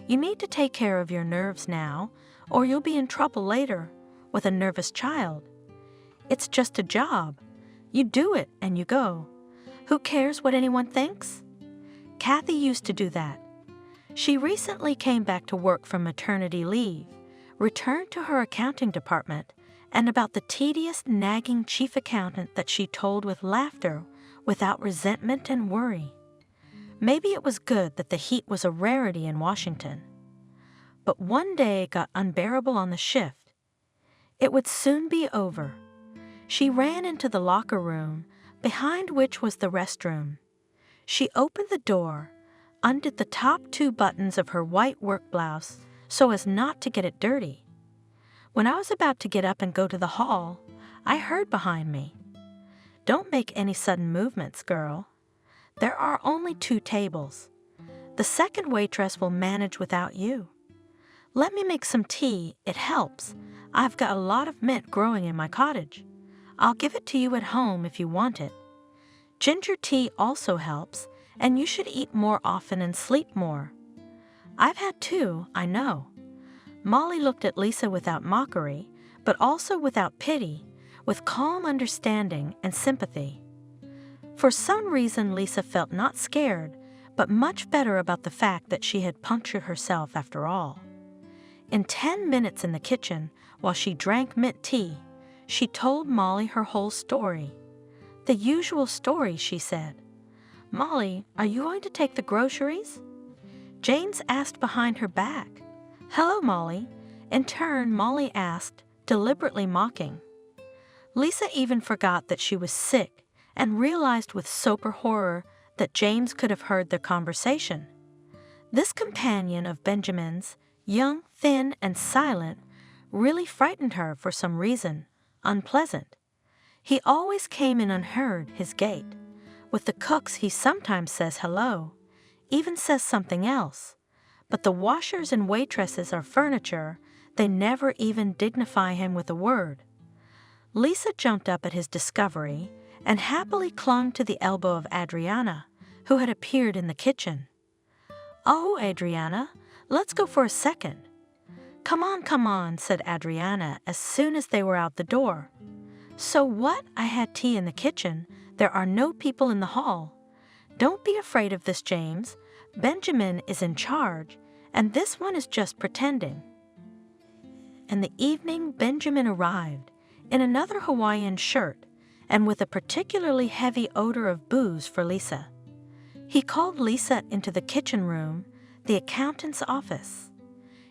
You need to take care of your nerves now, or you'll be in trouble later with a nervous child. It's just a job. You do it and you go. Who cares what anyone thinks? Kathy used to do that. She recently came back to work from maternity leave, returned to her accounting department, and about the tedious, nagging chief accountant that she told with laughter, without resentment and worry. Maybe it was good that the heat was a rarity in Washington. But one day it got unbearable on the shift. It would soon be over. She ran into the locker room, behind which was the restroom. She opened the door, undid the top 2 buttons of her white work blouse so as not to get it dirty. When I was about to get up and go to the hall, I heard behind me, "Don't make any sudden movements, girl. There are only 2 tables. The second waitress will manage without you. Let me make some tea, it helps. I've got a lot of mint growing in my cottage. I'll give it to you at home if you want it. Ginger tea also helps, and you should eat more often and sleep more. I've had 2, I know." Molly looked at Lisa without mockery, but also without pity, with calm understanding and sympathy. For some reason, Lisa felt not scared, but much better about the fact that she had punctured herself after all. In 10 minutes in the kitchen, while she drank mint tea, she told Molly her whole story. The usual story, she said. "Molly, are you going to take the groceries?" James asked behind her back. "Hello, Molly." In turn, Molly asked, deliberately mocking. Lisa even forgot that she was sick and realized with sober horror that James could have heard their conversation. This companion of Benjamin's, young, thin, and silent, really frightened her for some reason, unpleasant. He always came in unheard, his gait. With the cooks he sometimes says hello, even says something else. But the washers and waitresses are furniture, they never even dignify him with a word. Lisa jumped up at his discovery and happily clung to the elbow of Adriana, who had appeared in the kitchen. "Oh, Adriana, let's go for a second." Come on," said Adriana as soon as they were out the door. "So what? I had tea in the kitchen. There are no people in the hall. Don't be afraid of this, James. Benjamin is in charge, and this one is just pretending." In the evening, Benjamin arrived, in another Hawaiian shirt, and with a particularly heavy odor of booze for Lisa. He called Lisa into the kitchen room, the accountant's office.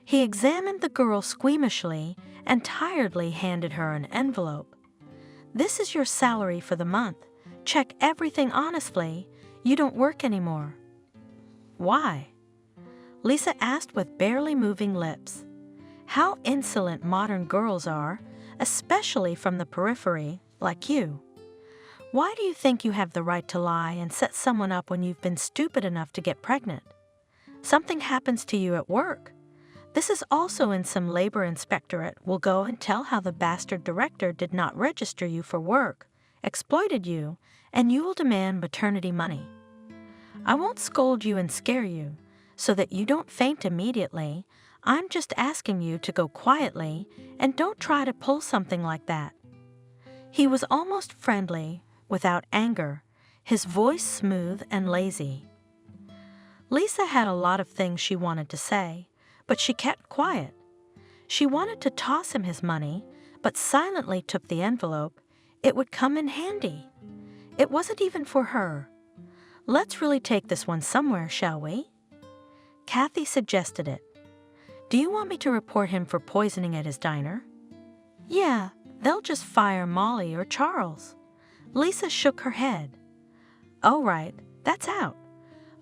He examined the girl squeamishly and tiredly handed her an envelope. "This is your salary for the month. Check everything honestly. You don't work anymore." "Why?" Lisa asked with barely moving lips. How insolent modern girls are, especially from the periphery, like you. Why do you think you have the right to lie and set someone up when you've been stupid enough to get pregnant? Something happens to you at work. This is also in some labor inspectorate will go and tell how the bastard director did not register you for work, exploited you, and you will demand maternity money. I won't scold you and scare you, so that you don't faint immediately. I'm just asking you to go quietly and don't try to pull something like that. He was almost friendly, without anger, his voice smooth and lazy. Lisa had a lot of things she wanted to say, but she kept quiet. She wanted to toss him his money, but silently took the envelope. It would come in handy. It wasn't even for her. Let's really take this one somewhere, shall we? Kathy suggested it. Do you want me to report him for poisoning at his diner? Yeah, they'll just fire Molly or Charles. Lisa shook her head. Oh, right, that's out.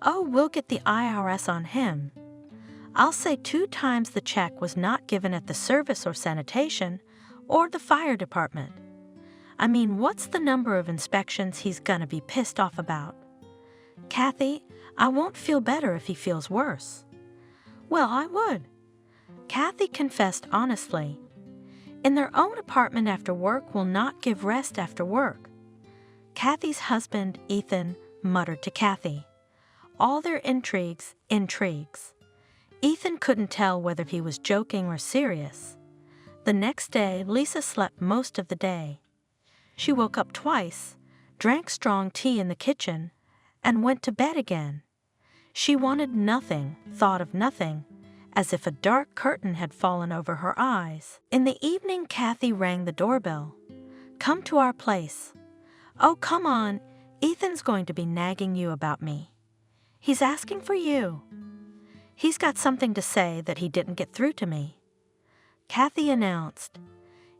Oh, we'll get the IRS on him. I'll say 2 times the check was not given at the service or sanitation or the fire department. I mean, what's the number of inspections he's gonna be pissed off about? Kathy, I won't feel better if he feels worse. Well, I would. Kathy confessed honestly. In their own apartment after work will not give rest after work. Kathy's husband, Ethan, muttered to Kathy. All their intrigues. Ethan couldn't tell whether he was joking or serious. The next day, Lisa slept most of the day. She woke up twice, drank strong tea in the kitchen, and went to bed again. She wanted nothing, thought of nothing, as if a dark curtain had fallen over her eyes. In the evening, Kathy rang the doorbell. Come to our place. Oh, come on, Ethan's going to be nagging you about me. He's asking for you. He's got something to say that he didn't get through to me. Kathy announced.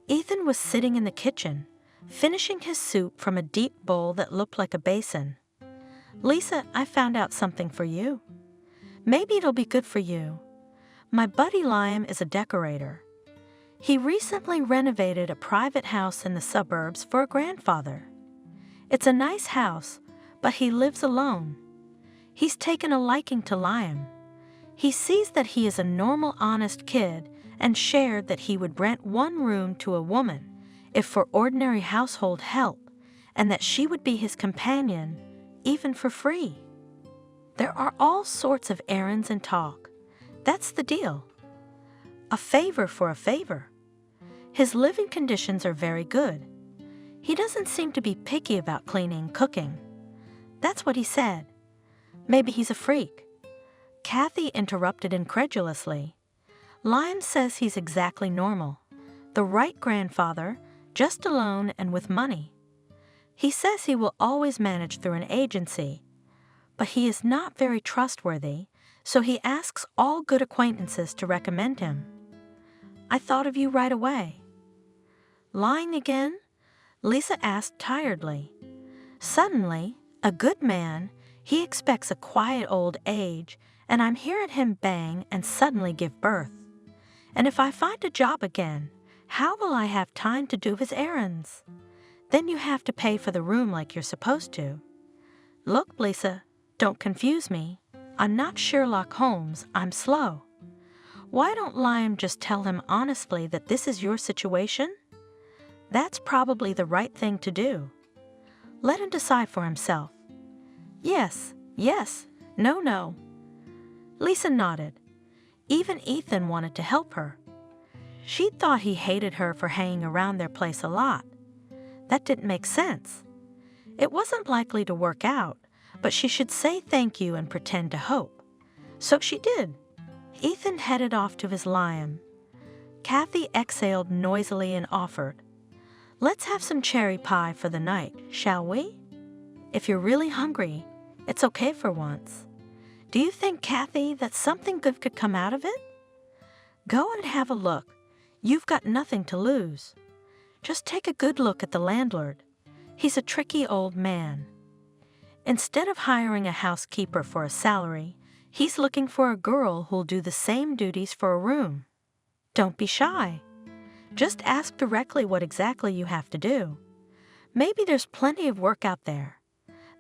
Ethan was sitting in the kitchen, finishing his soup from a deep bowl that looked like a basin. Lisa, I found out something for you. Maybe it'll be good for you. My buddy Liam is a decorator. He recently renovated a private house in the suburbs for a grandfather. It's a nice house, but he lives alone. He's taken a liking to Liam. He sees that he is a normal, honest kid and shared that he would rent 1 room to a woman, if for ordinary household help, and that she would be his companion, even for free. There are all sorts of errands and talk. That's the deal. A favor for a favor. His living conditions are very good. He doesn't seem to be picky about cleaning, cooking. That's what he said. Maybe he's a freak. Kathy interrupted incredulously. Liam says he's exactly normal. The right grandfather, just alone and with money. He says he will always manage through an agency, but he is not very trustworthy, so he asks all good acquaintances to recommend him. I thought of you right away. Lying again? Lisa asked tiredly. Suddenly, a good man, he expects a quiet old age, and I'm hearing him bang and suddenly give birth. And if I find a job again, how will I have time to do his errands? Then you have to pay for the room like you're supposed to. Look, Lisa, don't confuse me. I'm not Sherlock Holmes, I'm slow. Why don't Liam just tell him honestly that this is your situation? That's probably the right thing to do. Let him decide for himself. Yes, no. Lisa nodded. Even Ethan wanted to help her. She thought he hated her for hanging around their place a lot. That didn't make sense. It wasn't likely to work out, but she should say thank you and pretend to hope. So she did. Ethan headed off to his Liam. Kathy exhaled noisily and offered, Let's have some cherry pie for the night, shall we? If you're really hungry, it's okay for once. Do you think, Kathy, that something good could come out of it? Go and have a look. You've got nothing to lose. Just take a good look at the landlord. He's a tricky old man. Instead of hiring a housekeeper for a salary, he's looking for a girl who'll do the same duties for a room. Don't be shy. Just ask directly what exactly you have to do. Maybe there's plenty of work out there.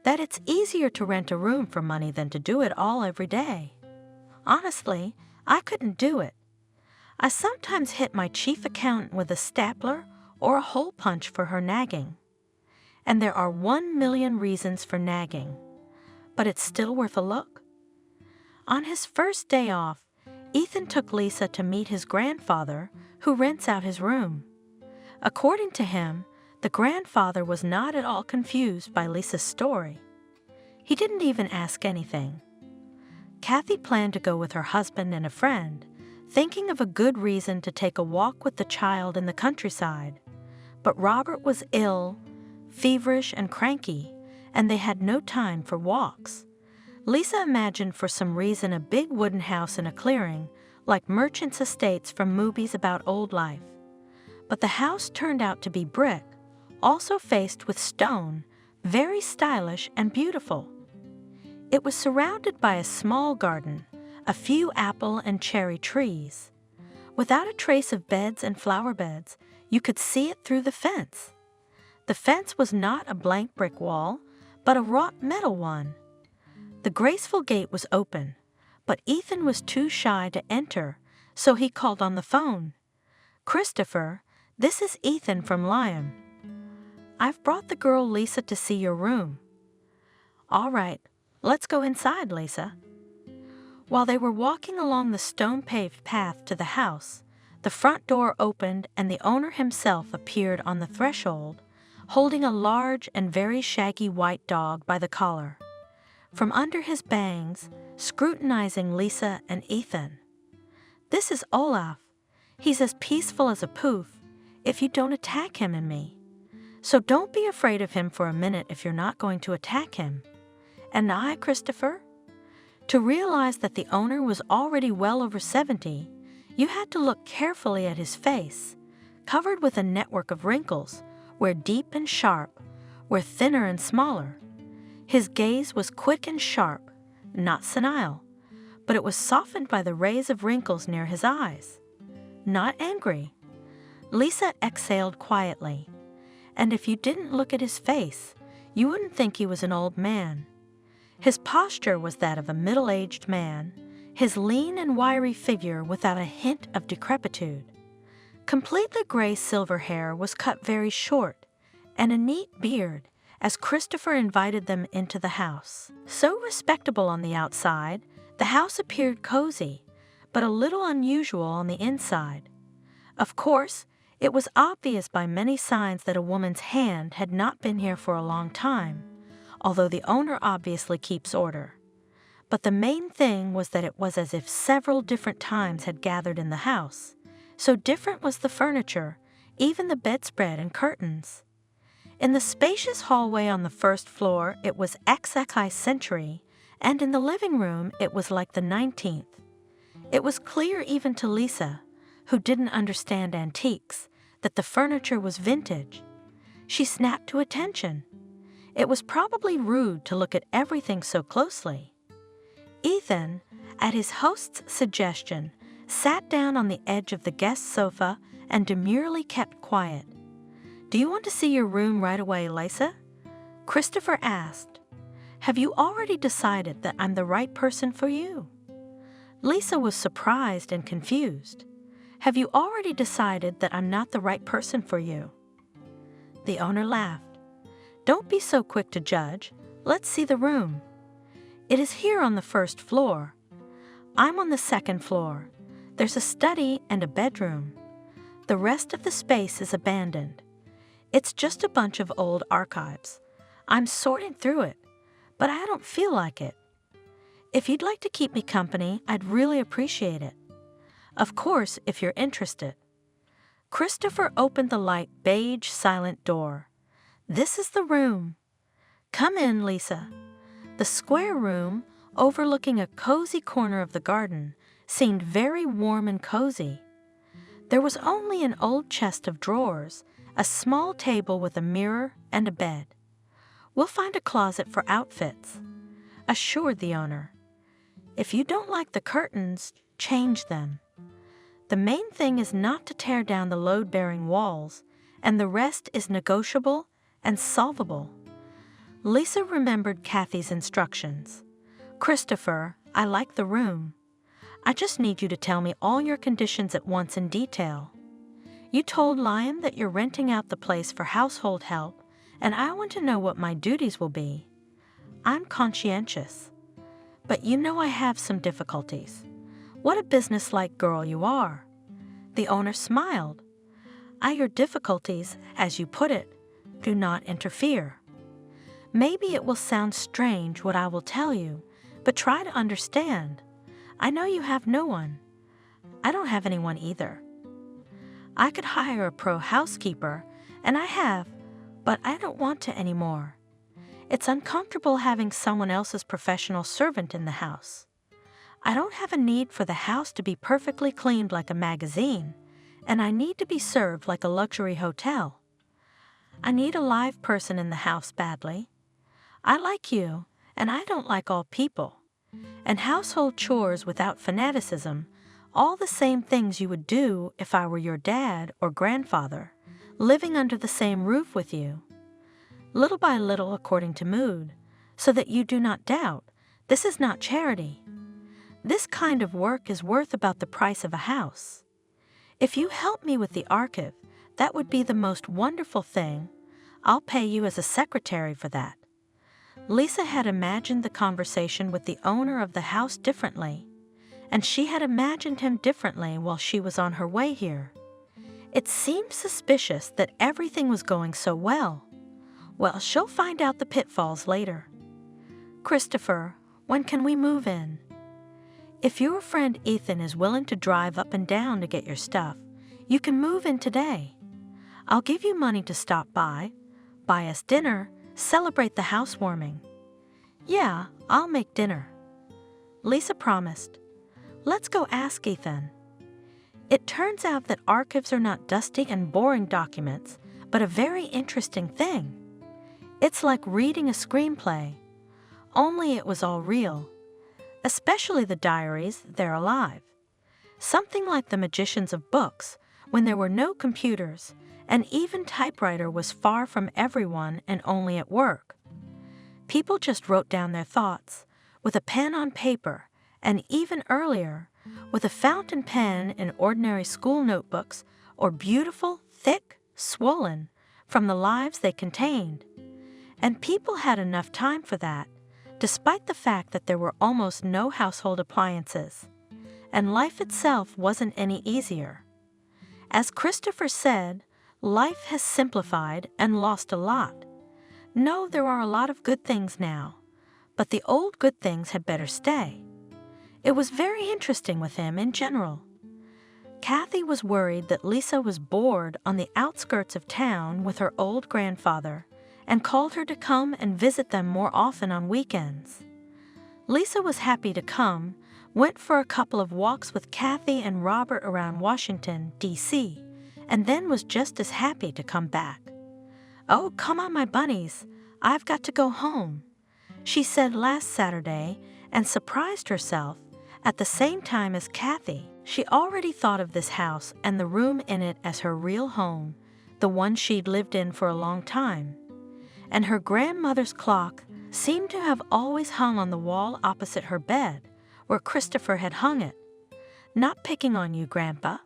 That it's easier to rent a room for money than to do it all every day. Honestly, I couldn't do it. I sometimes hit my chief accountant with a stapler or a hole punch for her nagging. And there are 1,000,000 reasons for nagging. But it's still worth a look. On his first day off, Ethan took Lisa to meet his grandfather, who rents out his room. According to him, the grandfather was not at all confused by Lisa's story. He didn't even ask anything. Kathy planned to go with her husband and a friend, thinking of a good reason to take a walk with the child in the countryside. But Robert was ill, feverish and cranky, and they had no time for walks. Lisa imagined for some reason a big wooden house in a clearing, like merchants' estates from movies about old life. But the house turned out to be brick, also faced with stone, very stylish and beautiful. It was surrounded by a small garden, a few apple and cherry trees. Without a trace of beds and flower beds, you could see it through the fence. The fence was not a blank brick wall, but a wrought metal one. The graceful gate was open, but Ethan was too shy to enter, so he called on the phone. "Christopher, this is Ethan from Liam. I've brought the girl Lisa to see your room." "All right, let's go inside, Lisa." While they were walking along the stone-paved path to the house, the front door opened and the owner himself appeared on the threshold, holding a large and very shaggy white dog by the collar. From under his bangs, scrutinizing Lisa and Ethan. "This is Olaf. He's as peaceful as a poof, if you don't attack him and me. So don't be afraid of him for a minute if you're not going to attack him. And I, Christopher?" To realize that the owner was already well over 70, you had to look carefully at his face, covered with a network of wrinkles, where deep and sharp, where thinner and smaller. His gaze was quick and sharp, not senile, but it was softened by the rays of wrinkles near his eyes. Not angry. Lisa exhaled quietly, and if you didn't look at his face, you wouldn't think he was an old man. His posture was that of a middle-aged man, his lean and wiry figure without a hint of decrepitude. Completely gray silver hair was cut very short, and a neat beard, as Christopher invited them into the house. So respectable on the outside, the house appeared cozy, but a little unusual on the inside. Of course, it was obvious by many signs that a woman's hand had not been here for a long time, although the owner obviously keeps order. But the main thing was that it was as if several different times had gathered in the house. So different was the furniture, even the bedspread and curtains. In the spacious hallway on the first floor, it was XX century, and in the living room, it was like the 19th. It was clear even to Lisa, who didn't understand antiques, that the furniture was vintage. She snapped to attention. It was probably rude to look at everything so closely. Ethan, at his host's suggestion, sat down on the edge of the guest sofa and demurely kept quiet. "Do you want to see your room right away, Lisa?" Christopher asked. "Have you already decided that I'm the right person for you?" Lisa was surprised and confused. "Have you already decided that I'm not the right person for you?" The owner laughed. "Don't be so quick to judge. Let's see the room. It is here on the first floor. I'm on the second floor. There's a study and a bedroom. The rest of the space is abandoned. It's just a bunch of old archives. I'm sorting through it, but I don't feel like it. If you'd like to keep me company, I'd really appreciate it. Of course, if you're interested." Christopher opened the light beige silent door. "This is the room. Come in, Lisa." The square room, overlooking a cozy corner of the garden, seemed very warm and cozy. There was only an old chest of drawers, a small table with a mirror and a bed. "We'll find a closet for outfits," assured the owner. "If you don't like the curtains, change them. The main thing is not to tear down the load-bearing walls, and the rest is negotiable and solvable." Lisa remembered Kathy's instructions. "Christopher, I like the room. I just need you to tell me all your conditions at once in detail. You told Liam that you're renting out the place for household help, and I want to know what my duties will be. I'm conscientious. But you know I have some difficulties. What a businesslike girl you are." The owner smiled. "Your difficulties, as you put it, do not interfere. Maybe it will sound strange what I will tell you, But try to understand. I know you have no one. I don't have anyone either. I could hire a pro housekeeper, and I have, but I don't want to anymore. It's uncomfortable having someone else's professional servant in the house. I don't have a need for the house to be perfectly cleaned like a magazine, and I need to be served like a luxury hotel. I need a live person in the house badly. I like you, and I don't like all people. And household chores without fanaticism, all the same things you would do if I were your dad or grandfather, living under the same roof with you. Little by little according to mood, so that you do not doubt, this is not charity. This kind of work is worth about the price of a house. If you help me with the archive, that would be the most wonderful thing. I'll pay you as a secretary for that. Lisa had imagined the conversation with the owner of the house differently, and she had imagined him differently while she was on her way here. It seemed suspicious that everything was going so well. Well, she'll find out the pitfalls later. Christopher, when can we move in? If your friend Ethan is willing to drive up and down to get your stuff, you can move in today. I'll give you money to stop by, buy us dinner, celebrate the housewarming. Yeah, I'll make dinner. Lisa promised. Let's go ask Ethan. It turns out that archives are not dusty and boring documents, but a very interesting thing. It's like reading a screenplay, only it was all real. Especially the diaries, they're alive. Something like the magicians of books, when there were no computers, and even typewriter was far from everyone and only at work. People just wrote down their thoughts, with a pen on paper, and even earlier, with a fountain pen in ordinary school notebooks, or beautiful, thick, swollen, from the lives they contained. And people had enough time for that, despite the fact that there were almost no household appliances, and life itself wasn't any easier. As Christopher said, life has simplified and lost a lot. No, there are a lot of good things now, but the old good things had better stay. It was very interesting with him in general. Kathy was worried that Lisa was bored on the outskirts of town with her old grandfather, and called her to come and visit them more often on weekends. Lisa was happy to come, went for a couple of walks with Kathy and Robert around Washington, D.C., and then was just as happy to come back. "Oh, come on, my bunnies, I've got to go home," she said last Saturday, and surprised herself. At the same time as Kathy, she already thought of this house and the room in it as her real home, the one she'd lived in for a long time. And her grandmother's clock seemed to have always hung on the wall opposite her bed, where Christopher had hung it. "Not picking on you, Grandpa?"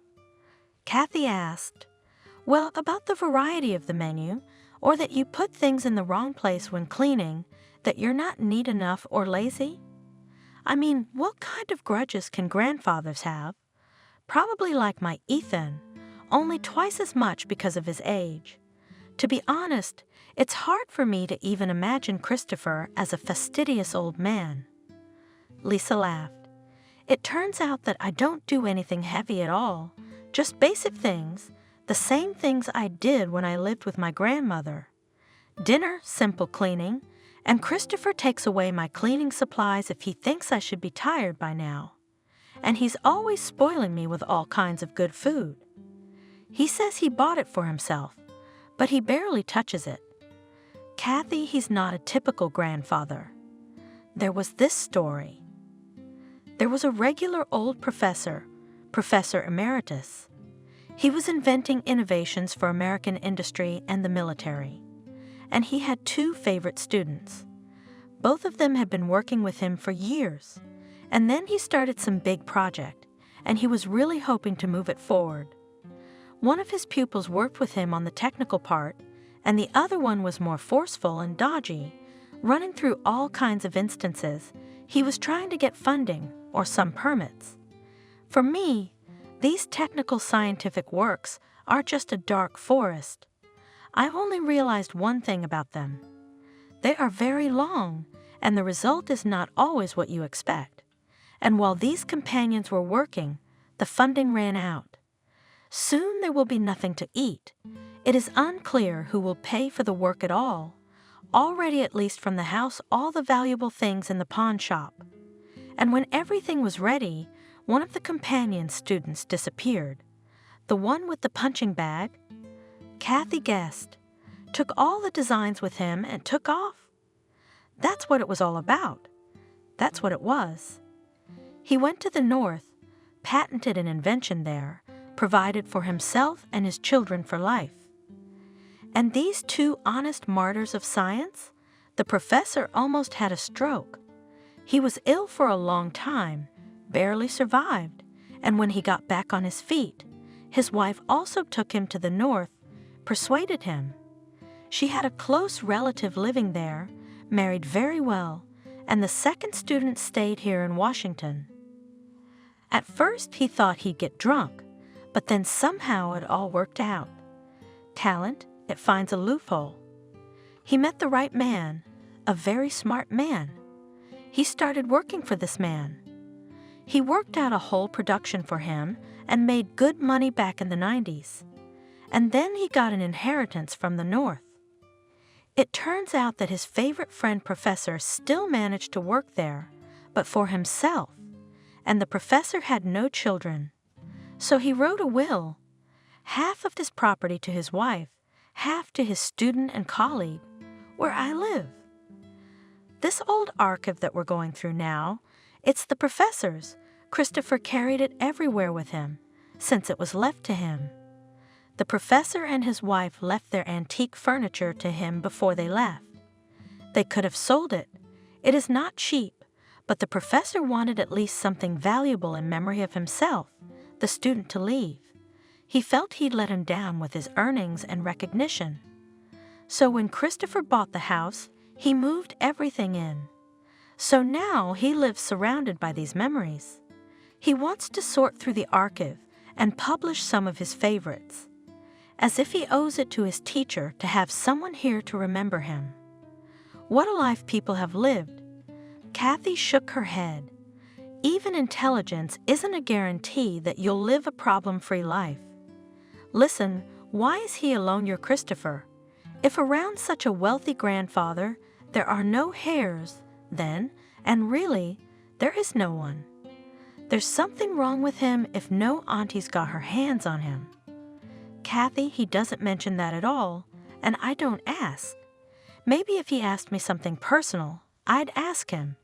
Kathy asked. "Well, about the variety of the menu, or that you put things in the wrong place when cleaning, that you're not neat enough or lazy? I mean, what kind of grudges can grandfathers have? Probably like my Ethan, only twice as much because of his age. To be honest, it's hard for me to even imagine Christopher as a fastidious old man." Lisa laughed. "It turns out that I don't do anything heavy at all, just basic things, the same things I did when I lived with my grandmother. Dinner, simple cleaning, and Christopher takes away my cleaning supplies if he thinks I should be tired by now. And he's always spoiling me with all kinds of good food. He says he bought it for himself, but he barely touches it. Kathy, he's not a typical grandfather. There was this story. There was a regular old professor, Professor Emeritus. He was inventing innovations for American industry and the military. And he had two favorite students. Both of them had been working with him for years. And then he started some big project, and he was really hoping to move it forward. One of his pupils worked with him on the technical part, and the other one was more forceful and dodgy, running through all kinds of instances. He was trying to get funding or some permits. For me, these technical scientific works are just a dark forest. I've only realized one thing about them. They are very long, and the result is not always what you expect. And while these companions were working, the funding ran out. Soon there will be nothing to eat. It is unclear who will pay for the work at all. Already, at least from the house, all the valuable things in the pawn shop. And when everything was ready, one of the companion students disappeared. The one with the punching bag? Kathy guessed. Took all the designs with him and took off. That's what it was all about. That's what it was. He went to the north, patented an invention there, provided for himself and his children for life. And these two honest martyrs of science? The professor almost had a stroke. He was ill for a long time, barely survived, and when he got back on his feet, his wife also took him to the north, persuaded him. She had a close relative living there, married very well, and the second student stayed here in Washington. At first he thought he'd get drunk, but then somehow it all worked out. Talent, it finds a loophole. He met the right man, a very smart man. He started working for this man. He worked out a whole production for him and made good money back in the 90s. And then he got an inheritance from the north. It turns out that his favorite friend professor still managed to work there, but for himself, and the professor had no children. So he wrote a will, half of his property to his wife, half to his student and colleague, where I live. This old archive that we're going through now, it's the professor's. Christopher carried it everywhere with him, since it was left to him. The professor and his wife left their antique furniture to him before they left. They could have sold it. It is not cheap, but the professor wanted at least something valuable in memory of himself, the student, to leave. He felt he'd let him down with his earnings and recognition. So when Christopher bought the house, he moved everything in. So now he lives surrounded by these memories. He wants to sort through the archive and publish some of his favorites, as if he owes it to his teacher to have someone here to remember him. What a life people have lived. Kathy shook her head. Even intelligence isn't a guarantee that you'll live a problem-free life. Listen, why is he alone, your Christopher? If around such a wealthy grandfather there are no heirs, then, and really, there is no one. There's something wrong with him if no auntie's got her hands on him. Kathy, he doesn't mention that at all, and I don't ask. Maybe if he asked me something personal, I'd ask him.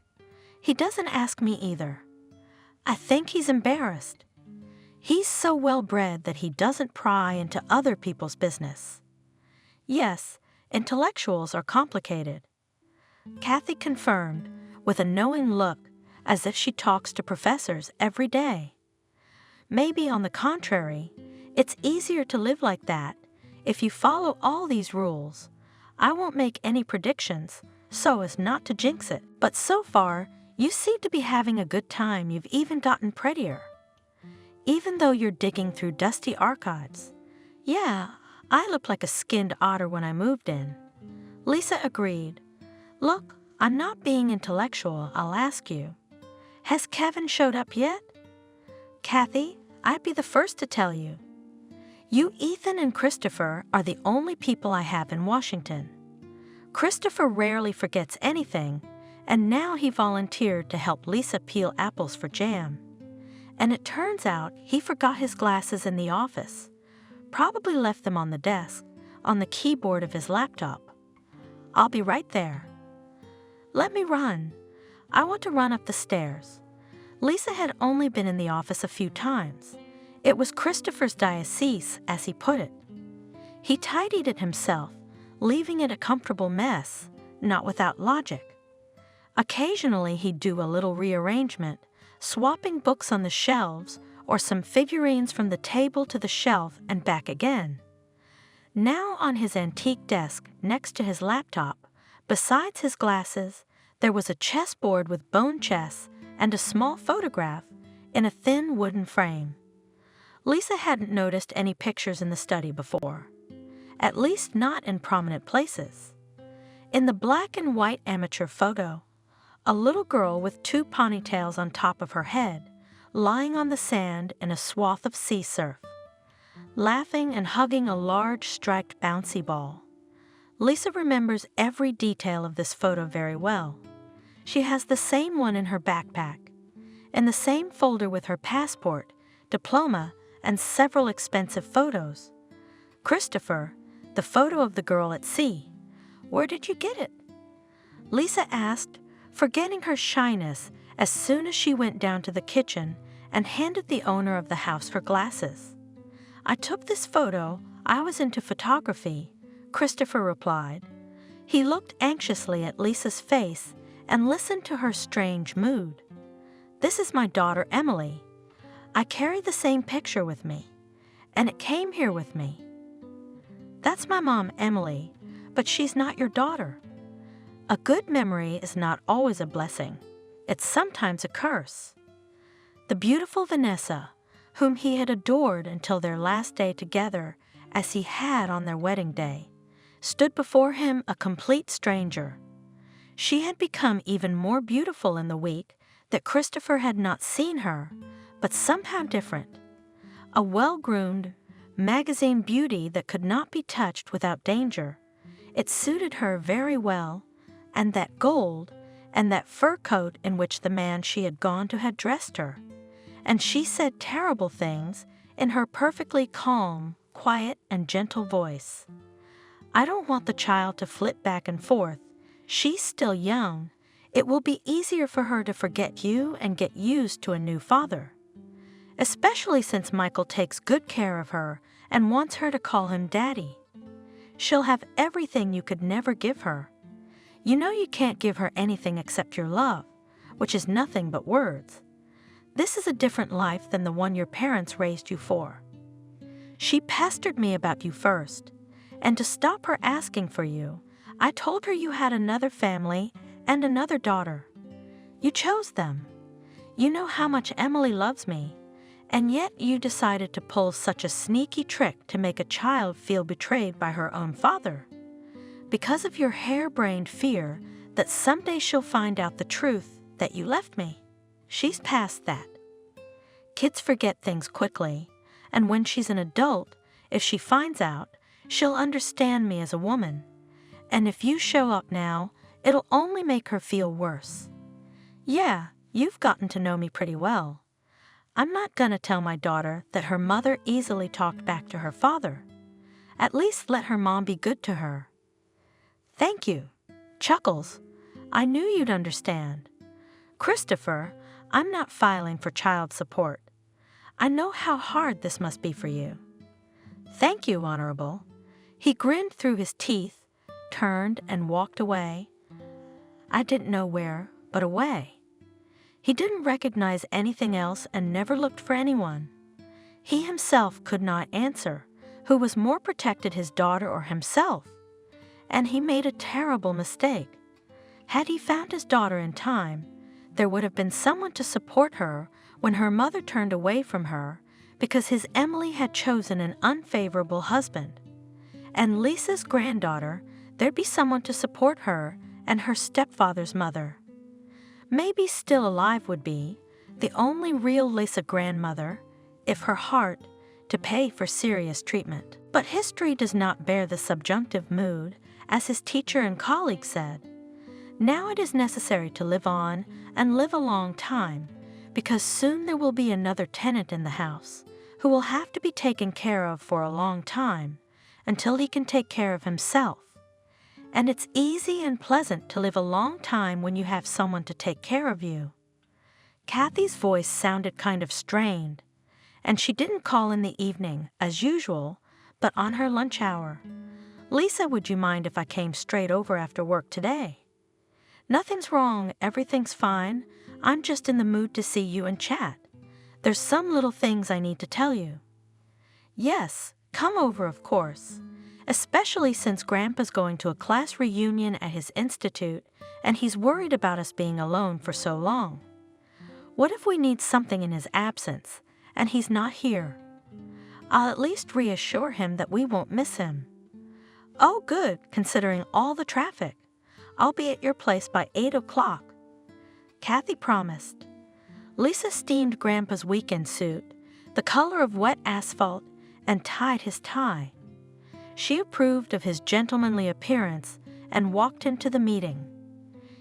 He doesn't ask me either. I think he's embarrassed. He's so well-bred that he doesn't pry into other people's business. Yes, intellectuals are complicated. Kathy confirmed, with a knowing look, as if she talks to professors every day. Maybe, on the contrary, it's easier to live like that if you follow all these rules. I won't make any predictions, so as not to jinx it. But so far, you seem to be having a good time. You've even gotten prettier. Even though you're digging through dusty archives. Yeah, I looked like a skinned otter when I moved in. Lisa agreed. Look, I'm not being intellectual, I'll ask you. Has Kevin showed up yet? Kathy, I'd be the first to tell you. You, Ethan, and Christopher are the only people I have in Washington. Christopher rarely forgets anything, and now he volunteered to help Lisa peel apples for jam. And it turns out he forgot his glasses in the office, probably left them on the desk, on the keyboard of his laptop. I'll be right there. Let me run. I want to run up the stairs. Lisa had only been in the office a few times. It was Christopher's diocese, as he put it. He tidied it himself, leaving it a comfortable mess, not without logic. Occasionally he'd do a little rearrangement, swapping books on the shelves or some figurines from the table to the shelf and back again. Now on his antique desk next to his laptop, besides his glasses, there was a chessboard with bone chess and a small photograph in a thin wooden frame. Lisa hadn't noticed any pictures in the study before, at least not in prominent places. In the black and white amateur photo, A little girl with 2 ponytails on top of her head, lying on the sand in a swath of sea surf, laughing and hugging a large striped bouncy ball. Lisa remembers every detail of this photo very well. She has the same one in her backpack, in the same folder with her passport, diploma, and several expensive photos. Christopher, the photo of the girl at sea. Where did you get it? Lisa asked, forgetting her shyness as soon as she went down to the kitchen and handed the owner of the house her glasses. I took this photo. I was into photography, Christopher replied. He looked anxiously at Lisa's face and listened to her strange mood. This is my daughter, Emily. I carry the same picture with me, and it came here with me. That's my mom, Emily, but she's not your daughter. A good memory is not always a blessing. It's sometimes a curse. The beautiful Vanessa, whom he had adored until their last day together, as he had on their wedding day, stood before him a complete stranger. She had become even more beautiful in the week that Christopher had not seen her, but somehow different. A well-groomed, magazine beauty that could not be touched without danger. It suited her very well, and that gold, and that fur coat in which the man she had gone to had dressed her. And she said terrible things in her perfectly calm, quiet, and gentle voice. I don't want the child to flip back and forth. She's still young. It will be easier for her to forget you and get used to a new father. Especially since Michael takes good care of her and wants her to call him Daddy. She'll have everything you could never give her. You know you can't give her anything except your love, which is nothing but words. This is a different life than the one your parents raised you for. She pestered me about you first, and to stop her asking for you, I told her you had another family and another daughter. You chose them. You know how much Emily loves me, and yet you decided to pull such a sneaky trick to make a child feel betrayed by her own father. Because of your harebrained fear that someday she'll find out the truth that you left me. She's past that. Kids forget things quickly, and when she's an adult, if she finds out, she'll understand me as a woman. And if you show up now, it'll only make her feel worse. Yeah, you've gotten to know me pretty well. I'm not gonna tell my daughter that her mother easily talked back to her father. At least let her mom be good to her. Thank you. Chuckles. I knew you'd understand. Christopher, I'm not filing for child support. I know how hard this must be for you. Thank you, Honorable. He grinned through his teeth, turned and walked away. I didn't know where, but away. He didn't recognize anything else and never looked for anyone. He himself could not answer who was more protected, his daughter or himself. And he made a terrible mistake. Had he found his daughter in time, there would have been someone to support her when her mother turned away from her because his Emily had chosen an unfavorable husband. And Lisa's granddaughter, there'd be someone to support her and her stepfather's mother. Maybe still alive would be the only real Lisa grandmother, if her heart, to pay for serious treatment. But history does not bear the subjunctive mood, as his teacher and colleague said. Now it is necessary to live on and live a long time, because soon there will be another tenant in the house who will have to be taken care of for a long time until he can take care of himself. And it's easy and pleasant to live a long time when you have someone to take care of you. Kathy's voice sounded kind of strained, and she didn't call in the evening, as usual, but on her lunch hour. Lisa, would you mind if I came straight over after work today? Nothing's wrong, everything's fine. I'm just in the mood to see you and chat. There's some little things I need to tell you. Yes, come over, of course. Especially since Grandpa's going to a class reunion at his institute and he's worried about us being alone for so long. What if we need something in his absence and he's not here? I'll at least reassure him that we won't miss him. Oh, good, considering all the traffic. I'll be at your place by 8 o'clock. Kathy promised. Lisa steamed Grandpa's weekend suit, the color of wet asphalt, and tied his tie. She approved of his gentlemanly appearance and walked into the meeting.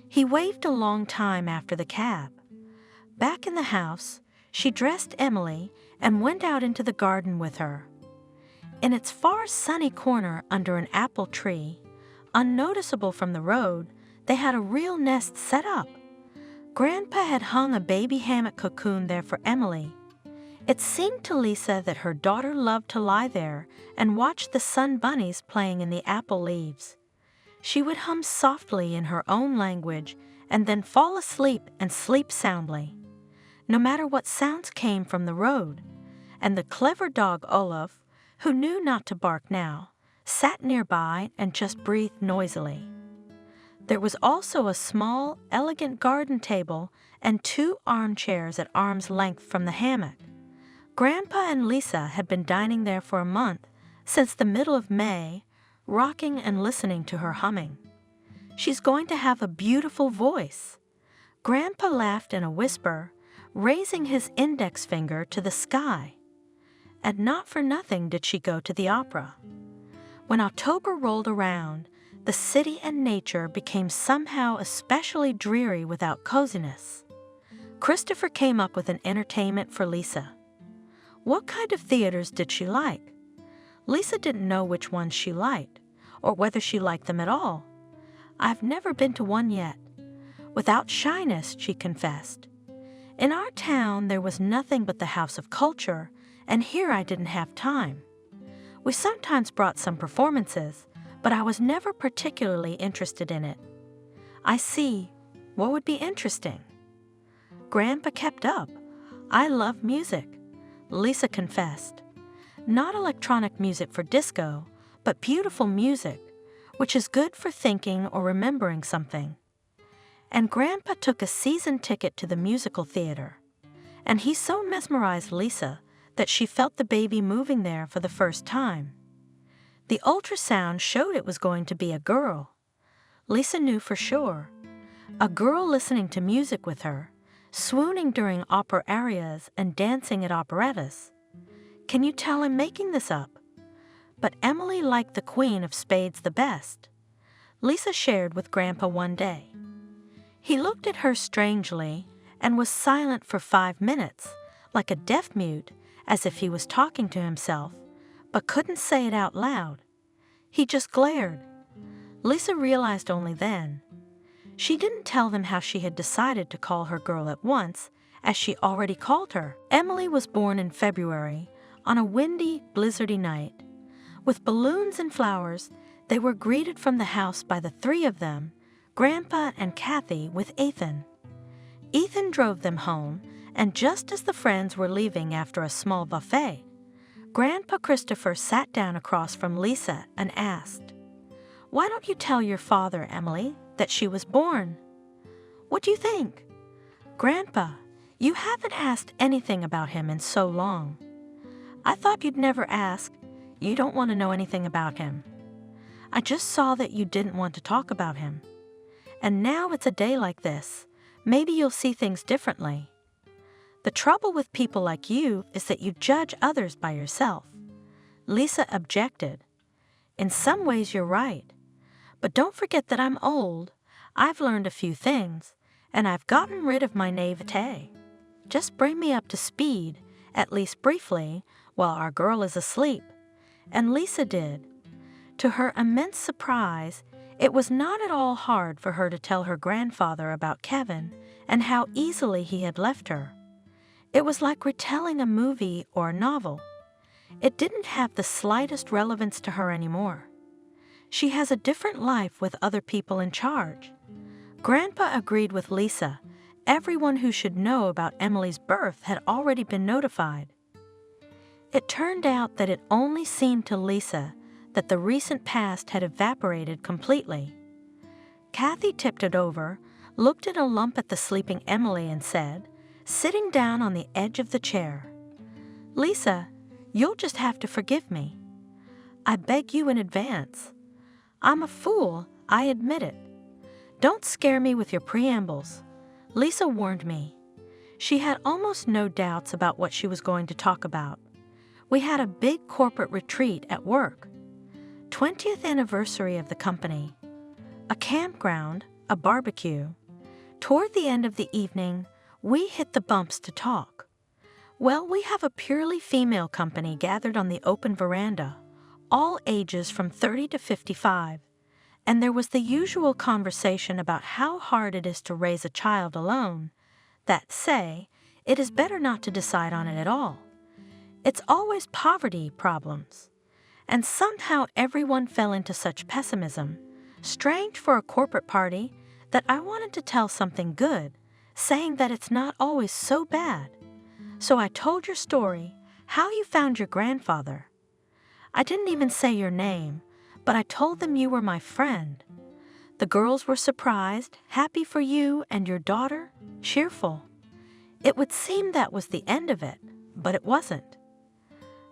He waved a long time after the cab. Back in the house, she dressed Emily and went out into the garden with her. In its far sunny corner under an apple tree, unnoticeable from the road, they had a real nest set up. Grandpa had hung a baby hammock cocoon there for Emily. It seemed to Lisa that her daughter loved to lie there and watch the sun bunnies playing in the apple leaves. She would hum softly in her own language and then fall asleep and sleep soundly, no matter what sounds came from the road. And the clever dog Olaf, who knew not to bark now, sat nearby and just breathed noisily. There was also a small, elegant garden table and 2 armchairs at arm's length from the hammock. Grandpa and Lisa had been dining there for a month, since the middle of May, rocking and listening to her humming. She's going to have a beautiful voice. Grandpa laughed in a whisper, raising his index finger to the sky. And not for nothing did she go to the opera. When October rolled around, the city and nature became somehow especially dreary without coziness. Christopher came up with an entertainment for Lisa. What kind of theaters did she like? Lisa didn't know which ones she liked, or whether she liked them at all. I've never been to one yet. Without shyness, she confessed. In our town, there was nothing but the House of Culture, and here I didn't have time. We sometimes brought some performances, but I was never particularly interested in it. I see. What would be interesting? Grandpa kept up. I love music, Lisa confessed. Not electronic music for disco, but beautiful music, which is good for thinking or remembering something. And Grandpa took a season ticket to the musical theater, and he so mesmerized Lisa that she felt the baby moving there for the first time. The ultrasound showed it was going to be a girl. Lisa knew for sure. A girl listening to music with her, swooning during opera arias and dancing at operettas. Can you tell I'm making this up? But Emily liked the Queen of Spades the best. Lisa shared with Grandpa one day. He looked at her strangely and was silent for 5 minutes, like a deaf mute, as if he was talking to himself, but couldn't say it out loud. He just glared. Lisa realized only then. She didn't tell them how she had decided to call her girl at once, as she already called her. Emily was born in February, on a windy, blizzardy night. With balloons and flowers, they were greeted from the house by the 3 of them, Grandpa and Kathy with Ethan. Ethan drove them home, and just as the friends were leaving after a small buffet, Grandpa Christopher sat down across from Lisa and asked, "Why don't you tell your father, Emily, that she was born? What do you think? Grandpa, you haven't asked anything about him in so long. I thought you'd never ask. You don't want to know anything about him. I just saw that you didn't want to talk about him. And now it's a day like this. Maybe you'll see things differently. The trouble with people like you is that you judge others by yourself." Lisa objected. "In some ways you're right. But don't forget that I'm old. I've learned a few things, and I've gotten rid of my naivete. Just bring me up to speed, at least briefly, while our girl is asleep." And Lisa did. To her immense surprise, it was not at all hard for her to tell her grandfather about Kevin and how easily he had left her. It was like retelling a movie or a novel. It didn't have the slightest relevance to her anymore. She has a different life with other people in charge. Grandpa agreed with Lisa. Everyone who should know about Emily's birth had already been notified. It turned out that it only seemed to Lisa that the recent past had evaporated completely. Kathy tipped it over, looked at a lump at the sleeping Emily and said, sitting down on the edge of the chair, "Lisa, you'll just have to forgive me. I beg you in advance. I'm a fool, I admit it. Don't scare me with your preambles. Lisa warned me. She had almost no doubts about what she was going to talk about. We had a big corporate retreat at work. 20th anniversary of the company. A campground, a barbecue. Toward the end of the evening, we hit the bumps to talk. Well, we have a purely female company gathered on the open veranda, all ages from 30 to 55, and there was the usual conversation about how hard it is to raise a child alone, that say, it is better not to decide on it at all. It's always poverty problems. And somehow everyone fell into such pessimism, strange for a corporate party, that I wanted to tell something good, saying that it's not always so bad. So I told your story, how you found your grandfather. I didn't even say your name, but I told them you were my friend. The girls were surprised, happy for you and your daughter, cheerful. It would seem that was the end of it, but it wasn't.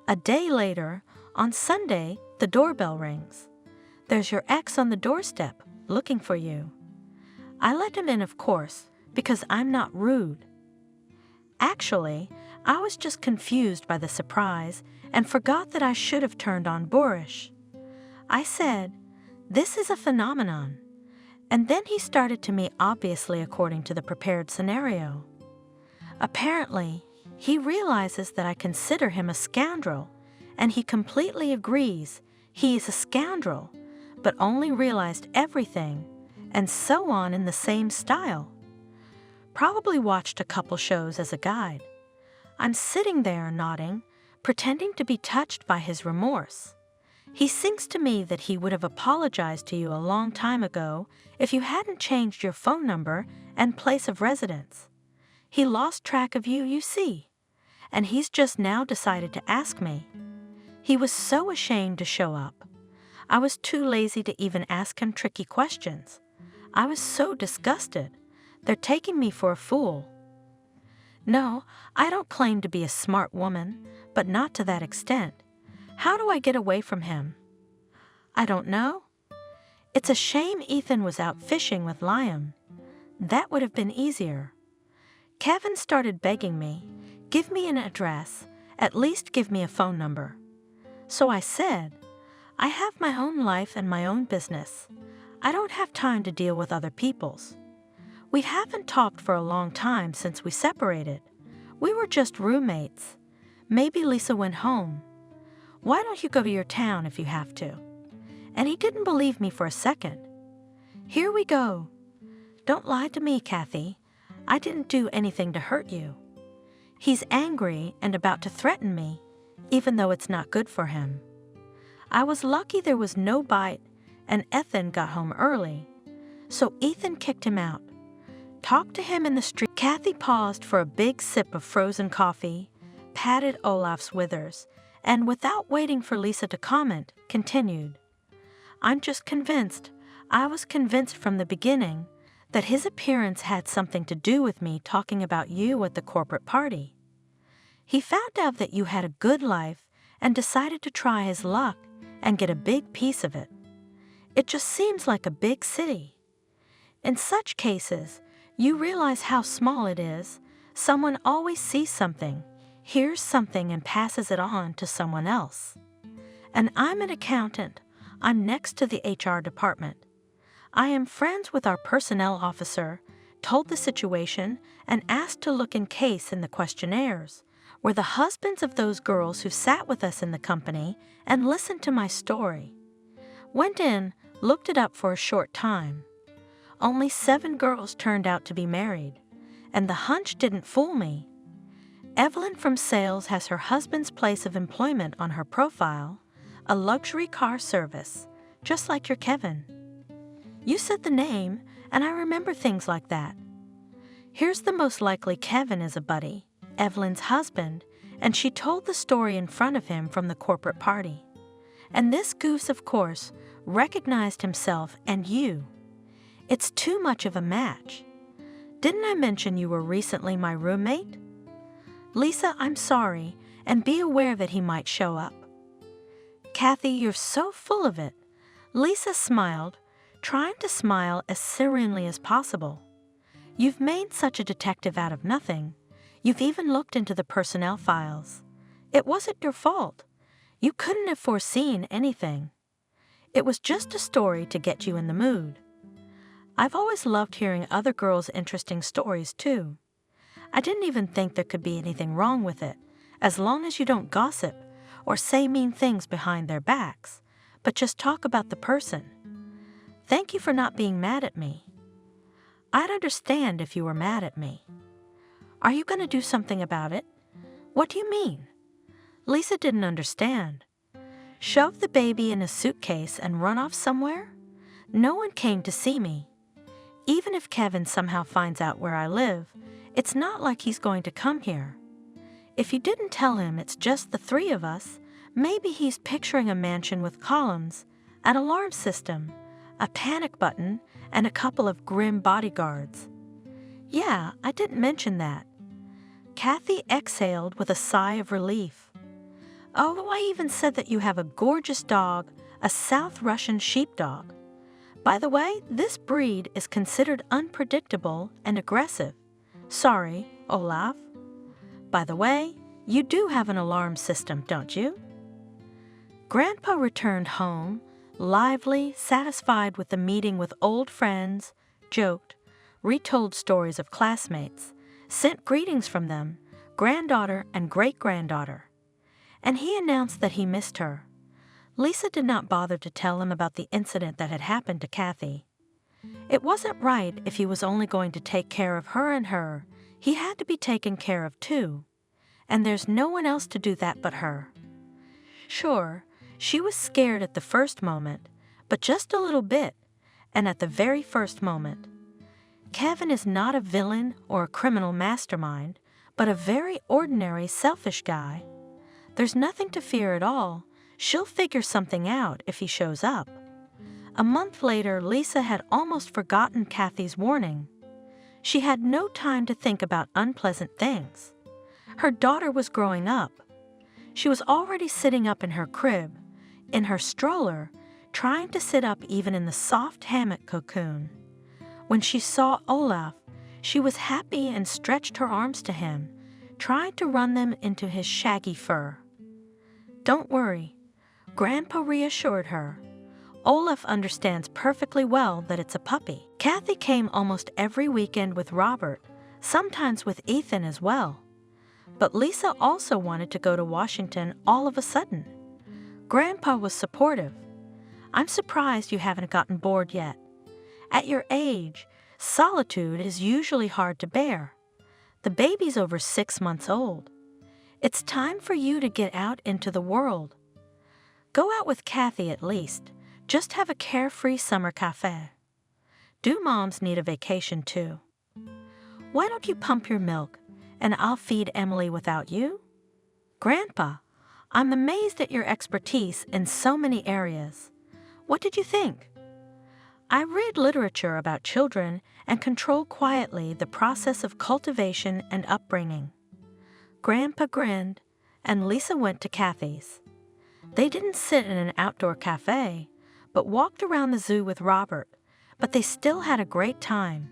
A day later, on Sunday, the doorbell rings. There's your ex on the doorstep, looking for you. I let him in, of course, because I'm not rude. Actually, I was just confused by the surprise and forgot that I should have turned on boorish. I said, "This is a phenomenon." And then he started to me obviously according to the prepared scenario. Apparently, he realizes that I consider him a scoundrel, and he completely agrees he is a scoundrel, but only realized everything, and so on in the same style. Probably watched a couple shows as a guide. I'm sitting there nodding, pretending to be touched by his remorse. He sings to me that he would have apologized to you a long time ago if you hadn't changed your phone number and place of residence. He lost track of you, you see, and he's just now decided to ask me. He was so ashamed to show up. I was too lazy to even ask him tricky questions. I was so disgusted. They're taking me for a fool. No, I don't claim to be a smart woman, but not to that extent. How do I get away from him? I don't know. It's a shame Ethan was out fishing with Liam. That would have been easier. Kevin started begging me, "Give me an address, at least give me a phone number." So I said, "I have my own life and my own business. I don't have time to deal with other people's. We haven't talked for a long time since we separated. We were just roommates. Maybe Lisa went home. Why don't you go to your town if you have to?" And he didn't believe me for a second. Here we go. Don't lie to me, Kathy. I didn't do anything to hurt you. He's angry and about to threaten me, even though it's not good for him. I was lucky there was no bite, and Ethan got home early. So Ethan kicked him out. Talked to him in the street. Kathy paused for a big sip of frozen coffee, patted Olaf's withers, and without waiting for Lisa to comment, continued. I'm just convinced, I was convinced from the beginning, that his appearance had something to do with me talking about you at the corporate party. He found out that you had a good life and decided to try his luck and get a big piece of it. It just seems like a big city. In such cases, you realize how small it is. Someone always sees something, hears something, and passes it on to someone else. And I'm an accountant. I'm next to the HR department. I am friends with our personnel officer, told the situation, and asked to look in case in the questionnaires, were the husbands of those girls who sat with us in the company and listened to my story. Went in, looked it up for a short time. Only 7 girls turned out to be married, and the hunch didn't fool me. Evelyn from sales has her husband's place of employment on her profile, a luxury car service, just like your Kevin. You said the name, and I remember things like that. Here's the most likely Kevin is a buddy, Evelyn's husband, and she told the story in front of him from the corporate party. And this goose, of course, recognized himself and you. It's too much of a match. Didn't I mention you were recently my roommate? Lisa, I'm sorry, and be aware that he might show up. Kathy, you're so full of it. Lisa smiled, trying to smile as serenely as possible. You've made such a detective out of nothing. You've even looked into the personnel files. It wasn't your fault. You couldn't have foreseen anything. It was just a story to get you in the mood. I've always loved hearing other girls' interesting stories, too. I didn't even think there could be anything wrong with it, as long as you don't gossip or say mean things behind their backs, but just talk about the person. Thank you for not being mad at me. I'd understand if you were mad at me. Are you going to do something about it? What do you mean? Lisa didn't understand. Shove the baby in a suitcase and run off somewhere? No one came to see me. Even if Kevin somehow finds out where I live, it's not like he's going to come here. If you didn't tell him it's just the three of us, maybe he's picturing a mansion with columns, an alarm system, a panic button, and a couple of grim bodyguards. Yeah, I didn't mention that. Kathy exhaled with a sigh of relief. Oh, I even said that you have a gorgeous dog, a South Russian sheepdog. By the way, this breed is considered unpredictable and aggressive. Sorry, Olaf. By the way, you do have an alarm system, don't you? Grandpa returned home, lively, satisfied with the meeting with old friends, joked, retold stories of classmates, sent greetings from them, granddaughter and great-granddaughter. And he announced that he missed her. Lisa did not bother to tell him about the incident that had happened to Kathy. It wasn't right if he was only going to take care of her and her. He had to be taken care of too. And there's no one else to do that but her. Sure, she was scared at the first moment, but just a little bit, and at the very first moment. Kevin is not a villain or a criminal mastermind, but a very ordinary, selfish guy. There's nothing to fear at all. She'll figure something out if he shows up. A month later, Lisa had almost forgotten Kathy's warning. She had no time to think about unpleasant things. Her daughter was growing up. She was already sitting up in her crib, in her stroller, trying to sit up even in the soft hammock cocoon. When she saw Olaf, she was happy and stretched her arms to him, trying to run them into his shaggy fur. Don't worry, Grandpa reassured her. Olaf understands perfectly well that it's a puppy. Kathy came almost every weekend with Robert, sometimes with Ethan as well. But Lisa also wanted to go to Washington all of a sudden. Grandpa was supportive. I'm surprised you haven't gotten bored yet. At your age, solitude is usually hard to bear. The baby's over 6 months old. It's time for you to get out into the world. Go out with Kathy at least. Just have a carefree summer cafe. Do moms need a vacation too? Why don't you pump your milk, and I'll feed Emily without you? Grandpa, I'm amazed at your expertise in so many areas. What did you think? I read literature about children and control quietly the process of cultivation and upbringing. Grandpa grinned, and Lisa went to Kathy's. They didn't sit in an outdoor cafe, but walked around the zoo with Robert, but they still had a great time.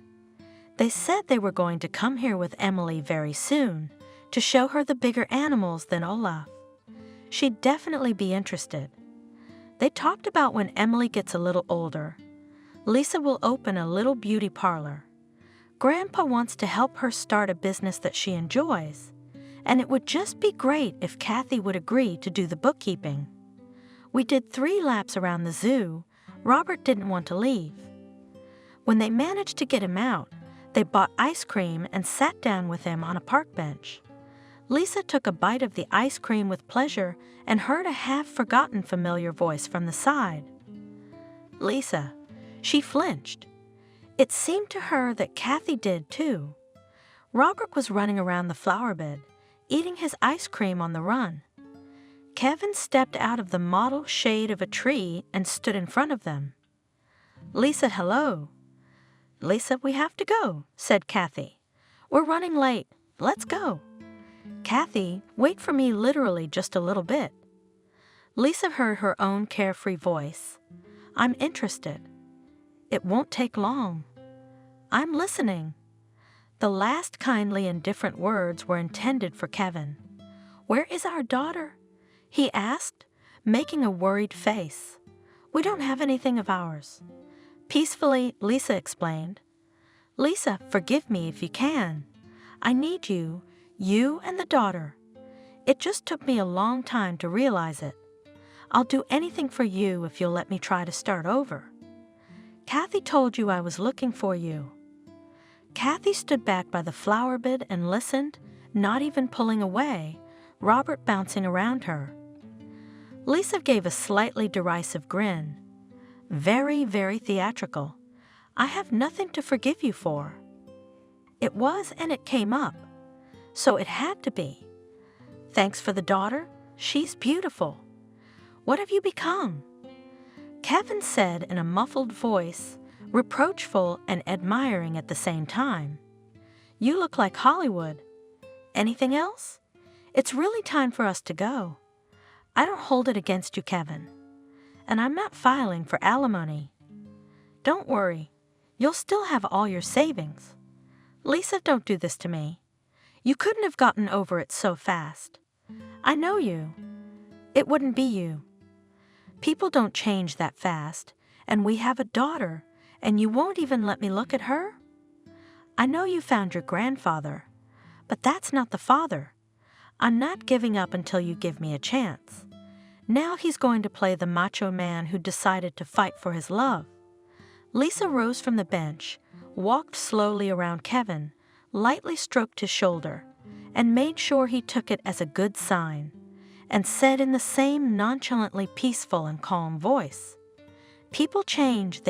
They said they were going to come here with Emily very soon to show her the bigger animals than Olaf. She'd definitely be interested. They talked about when Emily gets a little older. Lisa will open a little beauty parlor. Grandpa wants to help her start a business that she enjoys, and it would just be great if Kathy would agree to do the bookkeeping. We did 3 laps around the zoo. Robert didn't want to leave. When they managed to get him out, they bought ice cream and sat down with him on a park bench. Lisa took a bite of the ice cream with pleasure and heard a half-forgotten familiar voice from the side. Lisa. She flinched. It seemed to her that Kathy did too. Robert was running around the flower bed, eating his ice cream on the run. Kevin stepped out of the mottled shade of a tree and stood in front of them. Lisa, hello. Lisa, we have to go, said Kathy. We're running late. Let's go. Kathy, wait for me literally just a little bit. Lisa heard her own carefree voice. I'm interested. It won't take long. I'm listening. The last kindly indifferent words were intended for Kevin. "Where is our daughter?" he asked, making a worried face. "We don't have anything of ours." Peacefully, Lisa explained. "Lisa, forgive me if you can. I need you and the daughter. It just took me a long time to realize it. I'll do anything for you if you'll let me try to start over. Kathy told you I was looking for you." Kathy stood back by the flower bed and listened, not even pulling away, Robert bouncing around her. Lisa gave a slightly derisive grin. "Very, very theatrical. I have nothing to forgive you for." It was, and it came up. So it had to be. "Thanks for the daughter. She's beautiful. What have you become?" Kevin said in a muffled voice, reproachful and admiring at the same time. "You look like Hollywood. Anything else? It's really time for us to go. I don't hold it against you, Kevin. And I'm not filing for alimony. Don't worry. You'll still have all your savings. Lisa, don't do this to me. You couldn't have gotten over it so fast. I know you. It wouldn't be you. People don't change that fast, and we have a daughter, and you won't even let me look at her? I know you found your grandfather, but that's not the father. I'm not giving up until you give me a chance. Now he's going to play the macho man who decided to fight for his love." Lisa rose from the bench, walked slowly around Kevin, lightly stroked his shoulder, and made sure he took it as a good sign, and said in the same nonchalantly peaceful and calm voice, "People change,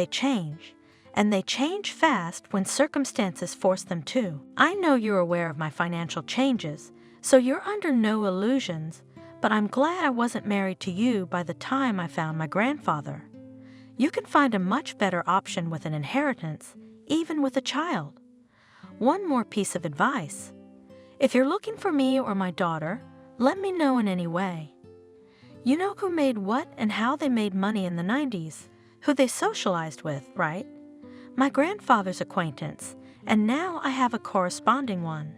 and they change fast when circumstances force them to. I know you're aware of my financial changes, so you're under no illusions, but I'm glad I wasn't married to you by the time I found my grandfather. You can find a much better option with an inheritance, even with a child. One more piece of advice. If you're looking for me or my daughter, let me know in any way. You know who made what and how they made money in the 90s, who they socialized with, right? My grandfather's acquaintance, and now I have a corresponding one.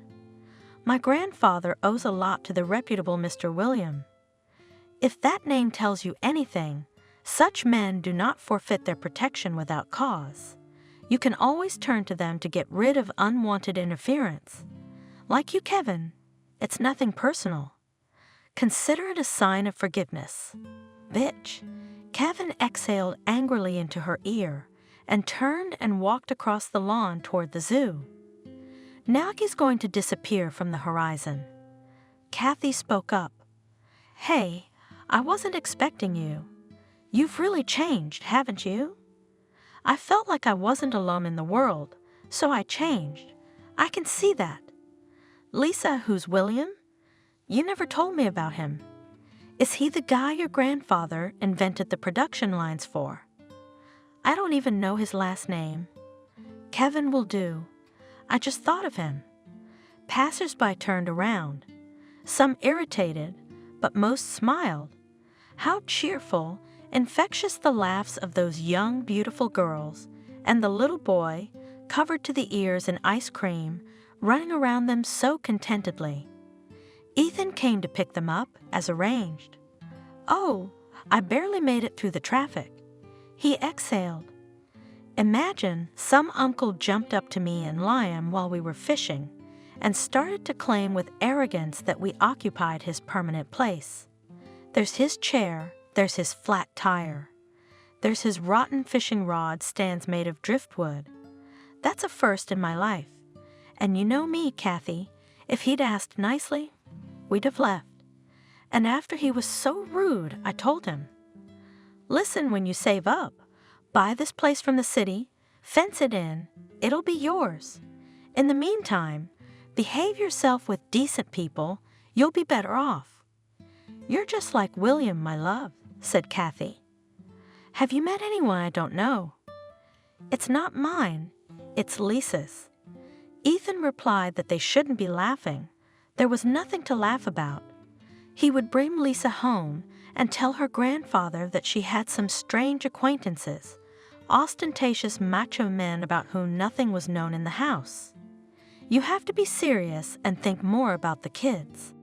My grandfather owes a lot to the reputable Mr. William. If that name tells you anything, such men do not forfeit their protection without cause. You can always turn to them to get rid of unwanted interference. Like you, Kevin, it's nothing personal. Consider it a sign of forgiveness." "Bitch." Kevin exhaled angrily into her ear and turned and walked across the lawn toward the zoo. Now he's going to disappear from the horizon. Kathy spoke up. "Hey, I wasn't expecting you. You've really changed, haven't you? I felt like I wasn't alone in the world, so I changed. I can see that. Lisa, who's William? You never told me about him. Is he the guy your grandfather invented the production lines for?" "I don't even know his last name." "Kevin will do. I just thought of him." Passers-by turned around. Some irritated, but most smiled. How cheerful, infectious the laughs of those young, beautiful girls, and the little boy, covered to the ears in ice cream, running around them so contentedly. Ethan came to pick them up, as arranged. "Oh, I barely made it through the traffic." He exhaled. "Imagine some uncle jumped up to me and Liam while we were fishing and started to claim with arrogance that we occupied his permanent place. There's his chair, there's his flat tire. There's his rotten fishing rod stands made of driftwood. That's a first in my life. And you know me, Kathy, if he'd asked nicely, we'd have left. And after he was so rude, I told him, 'Listen, when you save up, buy this place from the city, fence it in, it'll be yours. In the meantime, behave yourself with decent people, you'll be better off.' You're just like William, my love," said Kathy. "Have you met anyone I don't know?" "It's not mine, it's Lisa's." Ethan replied that they shouldn't be laughing. There was nothing to laugh about. He would bring Lisa home and tell her grandfather that she had some strange acquaintances, ostentatious macho men about whom nothing was known in the house. You have to be serious and think more about the kids.